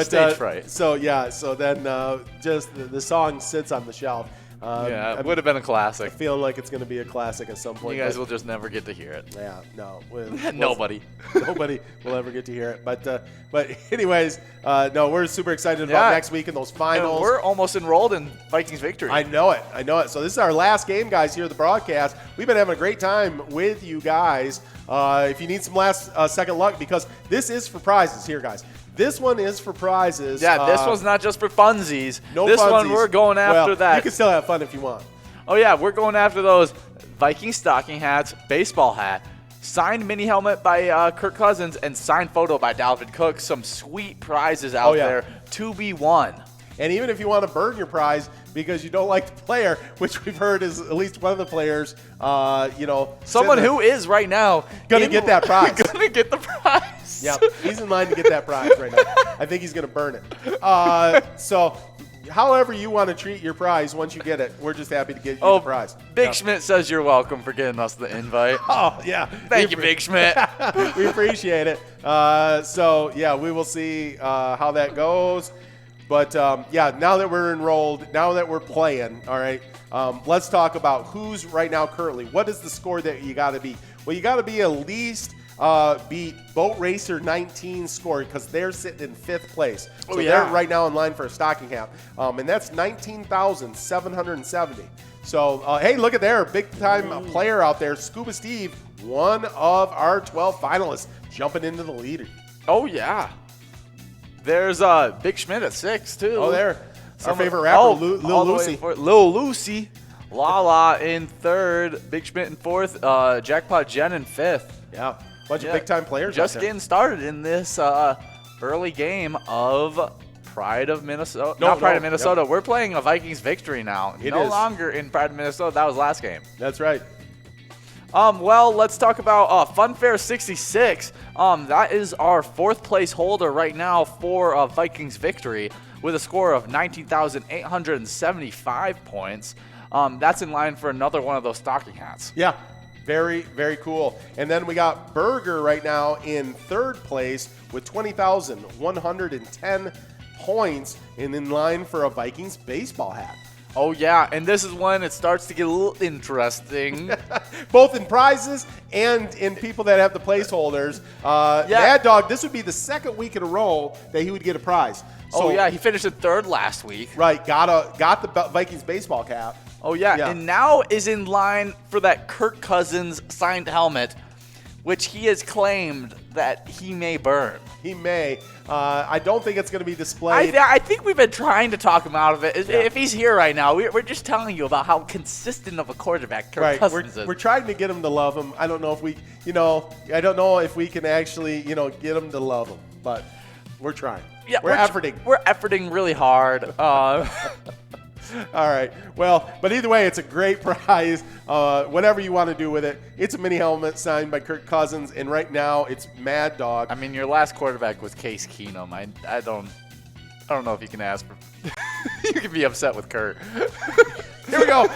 Stage fright. So yeah, so then just the song sits on the shelf. yeah, it would have been a classic. I feel like it's going to be a classic at some point. You guys but- will just never get to hear it. Yeah, no. Nobody. Nobody will ever get to hear it. But anyways, no, we're super excited about next week in those finals. And we're almost enrolled in Vikings victory. I know it. So this is our last game, guys, here at the broadcast. We've been having a great time with you guys. If you need some last second luck, because this is for prizes here, guys. This one is for prizes. Yeah, this one's not just for funsies. No this funsies. one we're going after Well, that. You can still have fun if you want. Oh yeah, we're going after those Viking stocking hats, baseball hat, signed mini helmet by Kirk Cousins, and signed photo by Dalvin Cook. Some sweet prizes out there to be won. And even if you want to burn your prize because you don't like the player, which we've heard is at least one of the players, Someone who is right now Gonna get that prize. Gonna get the prize. Yeah, he's in line to get that prize right now. I think he's going to burn it. So, however you want to treat your prize once you get it, we're just happy to get you the prize. Big Schmidt says you're welcome for getting us the invite. Oh, yeah. Thank you, Big Schmidt. We appreciate it. So, yeah, we will see how that goes. But, yeah, now that we're enrolled, now that we're playing, all right, let's talk about who's right now currently. What is the score that you got to be? Well, you got to be at least beat Boat Racer 19 score because they're sitting in 5th place. So they're right now in line for a stocking hat. And that's 19,770. So, hey, look at there. Big-time player out there. Scuba Steve, one of our 12 finalists, jumping into the leader. Oh, yeah. There's Big Schmidt at 6, too. Oh, there. Our favorite rapper, Lil Lucy. Lil Lucy. Lala in 3rd. Big Schmidt in 4th. Jackpot Jen in 5th. Yeah. Bunch of big-time players just out there. getting started in this early game of Pride of Minnesota. Not Pride of Minnesota. We're playing a Vikings victory now. It no is. longer in Pride of Minnesota. That was last game. That's right. Well, let's talk about Funfair 66. That is our 4th place holder right now for Vikings victory with a score of 19,875 points. That's in line for another one of those stocking hats. Yeah. Very, very cool. And then we got Berger right now in 3rd place with 20,110 points and in line for a Vikings baseball hat. Oh, yeah, and this is when it starts to get a little interesting. Both in prizes and in people that have the placeholders. Mad Dog, this would be the 2nd week in a row that he would get a prize. So, he finished in 3rd last week. Right, got the Vikings baseball cap. Oh, yeah, and now is in line for that Kirk Cousins signed helmet, which he has claimed that he may burn. He may. I don't think it's going to be displayed. I think we've been trying to talk him out of it. If he's here right now, we're just telling you about how consistent of a quarterback Kirk Cousins is. We're trying to get him to love him. I don't know if we, I don't know if we can actually, get him to love him, but we're trying. Yeah, we're efforting. We're efforting really hard. All right. Well, but either way, it's a great prize. Whatever you want to do with it. It's a mini helmet signed by Kirk Cousins, and right now it's Mad Dog. I mean, your last quarterback was Case Keenum. I don't know if you can ask for. You can be upset with Kurt. Here we go.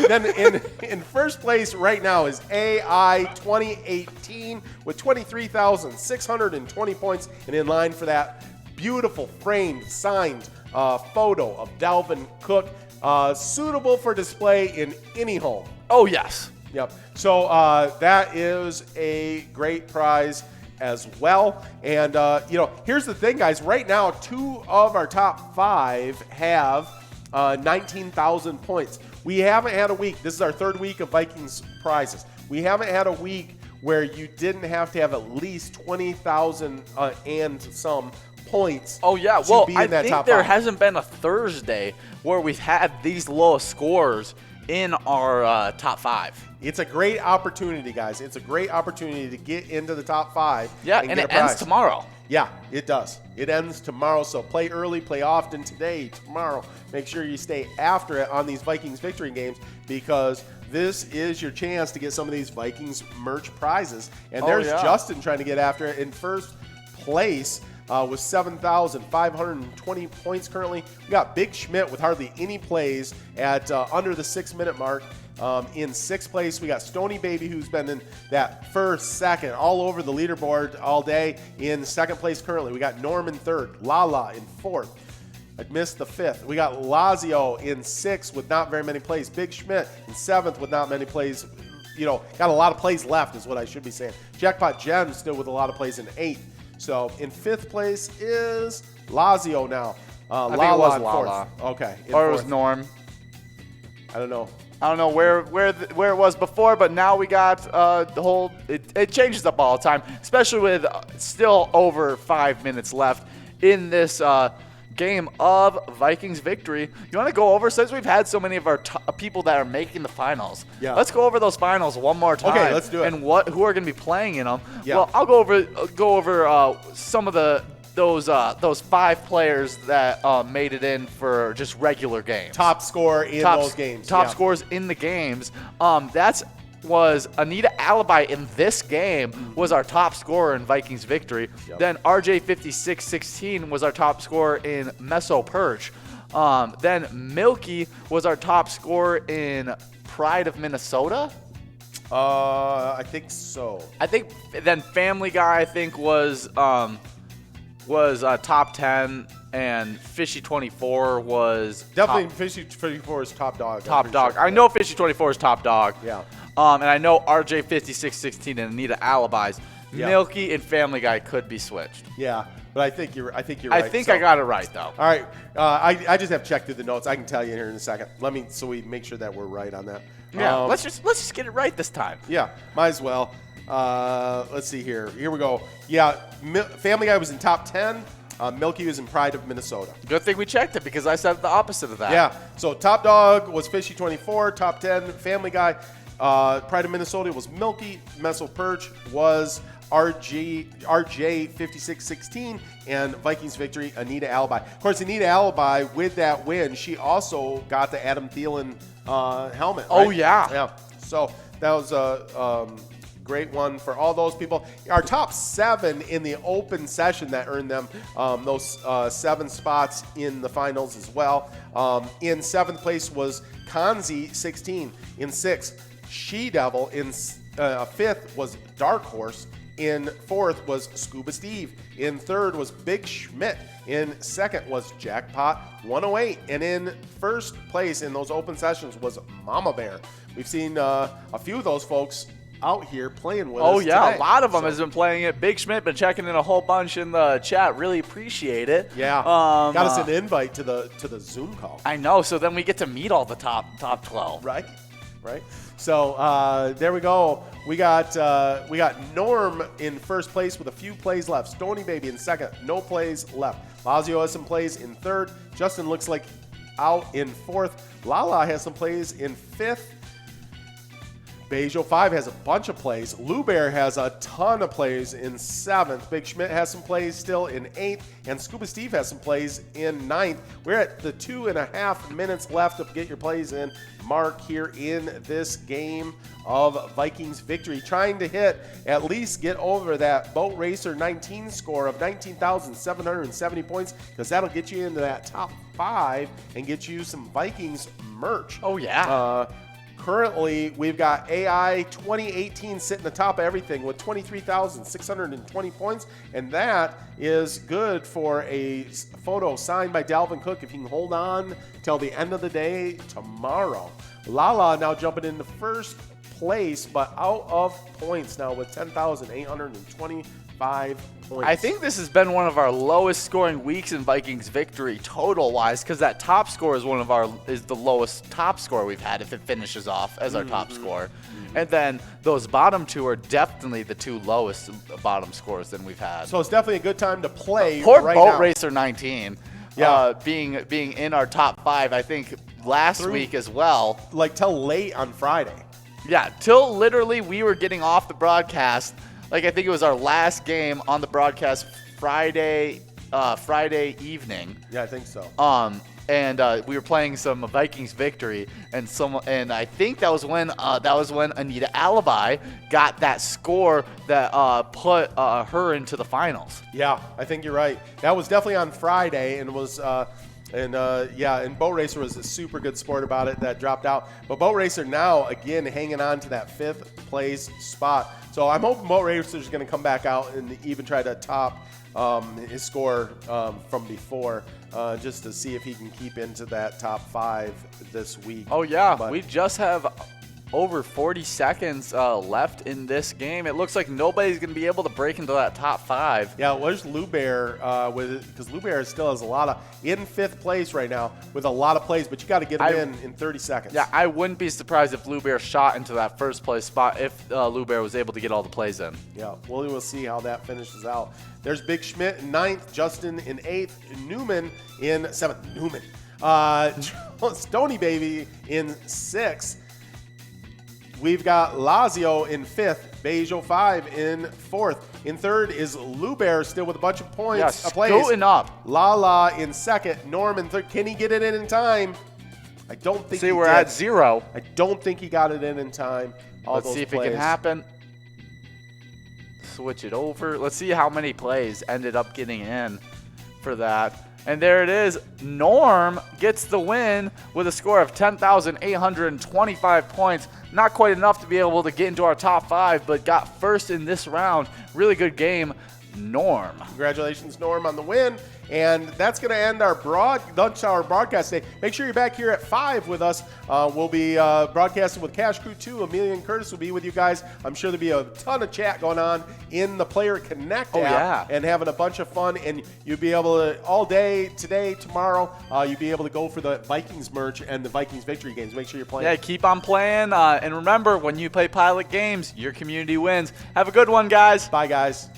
Then in 1st place right now is AI 2018 with 23,620 points, and in line for that beautiful framed signed photo of Dalvin Cook, suitable for display in any home. Oh, yes. Yep. So that is a great prize as well. And, here's the thing, guys. Right now, 2 of our top 5 have 19,000 points. We haven't had a week. This is our 3rd week of Vikings prizes. We haven't had a week where you didn't have to have at least 20,000 and some points. Oh, yeah. To Well, be in I that think top there five. hasn't been a Thursday where we've had these low scores in our top 5. It's a great opportunity, guys. It's a great opportunity to get into the top 5. Yeah, and and get it a prize. ends tomorrow. Yeah, it does. It ends tomorrow, so play early, play often today, tomorrow. Make sure you stay after it on these Vikings victory games because this is your chance to get some of these Vikings merch prizes. And there's Justin trying to get after it in first place with 7,520 points currently. We got Big Schmidt with hardly any plays at under the 6-minute mark. In 6th place, we got Stony Baby, who's been in that first, second, all over the leaderboard all day. In 2nd place currently, we got Norm in 3rd, Lala in 4th. I missed the 5th. We got Lazio in 6th with not very many plays. Big Schmidt in 7th with not many plays. You know, got a lot of plays left is what I should be saying. Jackpot Jen still with a lot of plays in 8th. So in 5th place is Lazio now. I think it was in Lala. 4th. Okay. In Or it was 4th. Norm. I don't know. I don't know where it was before, but now we got the whole. It changes up all the time, especially with still over 5 minutes left in this game of Vikings victory. You want to go over, since we've had so many of our people that are making the finals. Yeah. Let's go over those finals one more time. Okay, let's do it. And who are going to be playing in them? Yeah. Well, I'll go over some of those 5 players that made it in for just regular games. Top score in those games. Top Yeah. scores in the games. Was Anita Alibi in this game was our top scorer in Vikings victory. Yep. Then RJ 5616 was our top scorer in Meso Perch. Then Milky was our top scorer in Pride of Minnesota. I think so. I think then Family Guy I think was top 10, and Fishy 24 was Definitely Fishy 24 is top dog. top dog. Sure. I know Fishy 24 is top dog. Yeah. And I know RJ 5616 and Anita Alibis. Yeah. Milky and Family Guy could be switched. Yeah, but I think you're right. I think I got it right though. All right. I just have checked through the notes. I can tell you here in a second. So we make sure that we're right on that. Yeah. Let's just get it right this time. Yeah, might as well. Let's see here. Here we go. Yeah, Family Guy was in top 10. Milky was in Pride of Minnesota. Good thing we checked it because I said the opposite of that. Yeah. So top dog was Fishy 24. Top 10 Family Guy. Pride of Minnesota was Milky. Meso Perch was RJ 5616, and Vikings victory Anita Alibi. Of course, Anita Alibi with that win, she also got the Adam Thielen helmet. Oh, right? yeah. Yeah. So that was a great one for all those people. Our top 7 in the open session that earned them those 7 spots in the finals as well. In 7th place was Kanzi 16. In 6th, She Devil. In 5th was Dark Horse. In 4th was Scuba Steve. In 3rd was Big Schmidt. In 2nd was Jackpot 108. And in 1st place in those open sessions was Mama Bear. We've seen a few of those folks out here playing with us. Oh yeah, today. a lot of them has been playing it. Big Schmidt been checking in a whole bunch in the chat. Really appreciate it. Yeah, got us an invite to the Zoom call. I know. So then we get to meet all the top 12. Right. So there we go. We got Norm in 1st place with a few plays left. Stony Baby in 2nd, no plays left. Lazio has some plays in 3rd. Justin looks like out in 4th. Lala has some plays in 5th. Bejo 5 has a bunch of plays. Lou Bear has a ton of plays in 7th. Big Schmidt has some plays still in 8th. And Scuba Steve has some plays in 9th. We're at the 2.5 minutes left to get your plays in. Mark here in this game of Vikings victory. Trying to hit, at least get over that Boat Racer 19 score of 19,770 points, because that'll get you into that top 5 and get you some Vikings merch. Oh yeah. Currently, we've got AI 2018 sitting the top of everything with 23,620 points, and that is good for a photo signed by Dalvin Cook if you can hold on till the end of the day tomorrow. Lala now jumping into 1st place, but out of points now with 10,820 5 points. I think this has been one of our lowest scoring weeks in Vikings victory total wise, because that top score is the lowest top score we've had if it finishes off as our top score. And then those bottom two are definitely the two lowest bottom scores than we've had. So it's definitely a good time to play. Poor right Boat now. Racer 19, Yeah. being in our top 5. I think last week as well. Like till late on Friday. Yeah, till literally we were getting off the broadcast. Like I think it was our last game on the broadcast Friday evening. Yeah, I think so. And we were playing some Vikings victory, and I think that was when Anita Alibi got that score that put her into the finals. Yeah, I think you're right. That was definitely on Friday, and was and Boat Racer was a super good sport about it. That dropped out, but Boat Racer now again hanging on to that 5th place spot. So I'm hoping Boat Racer is going to come back out and even try to top his score from before, just to see if he can keep into that top 5 this week. Oh yeah, But we just have over 40 seconds left in this game. It looks like nobody's going to be able to break into that top 5. yeah, where's Lou Bear because Lou Bear still has a lot of in 5th place right now with a lot of plays, but you got to get him in 30 seconds. Yeah, I wouldn't be surprised if Lou Bear shot into that first place spot if Lou Bear was able to get all the plays in. Yeah, well, we'll see how that finishes out. There's Big Schmidt in 9th, Justin in 8th, Newman in 7th. Stony Baby in 6th. We've got Lazio in 5th, Bejo 5 in 4th. In 3rd is Lou Bear still with a bunch of points. Yeah, scooting up. Lala in 2nd, Norm in 3rd. Can he get it in time? I don't think See, we're at 0. I don't think he got it in time. Let's see if it can happen. Switch it over. Let's see how many plays ended up getting in for that. And there it is. Norm gets the win with a score of 10,825 points. Not quite enough to be able to get into our top 5, but got first in this round. Really good game, Norm. Congratulations, Norm, on the win. And that's going to end our lunch hour broadcast day. Make sure you're back here at 5 with us. We'll be broadcasting with Cash Crew 2. Amelia and Curtis will be with you guys. I'm sure there'll be a ton of chat going on in the PlayerConnect app. Yeah. And having a bunch of fun. And you'll be able to, all day, today, tomorrow, you'll be able to go for the Vikings merch and the Vikings victory games. Make sure you're playing. Yeah, keep on playing. And remember, when you play Pilot games, your community wins. Have a good one, guys. Bye, guys.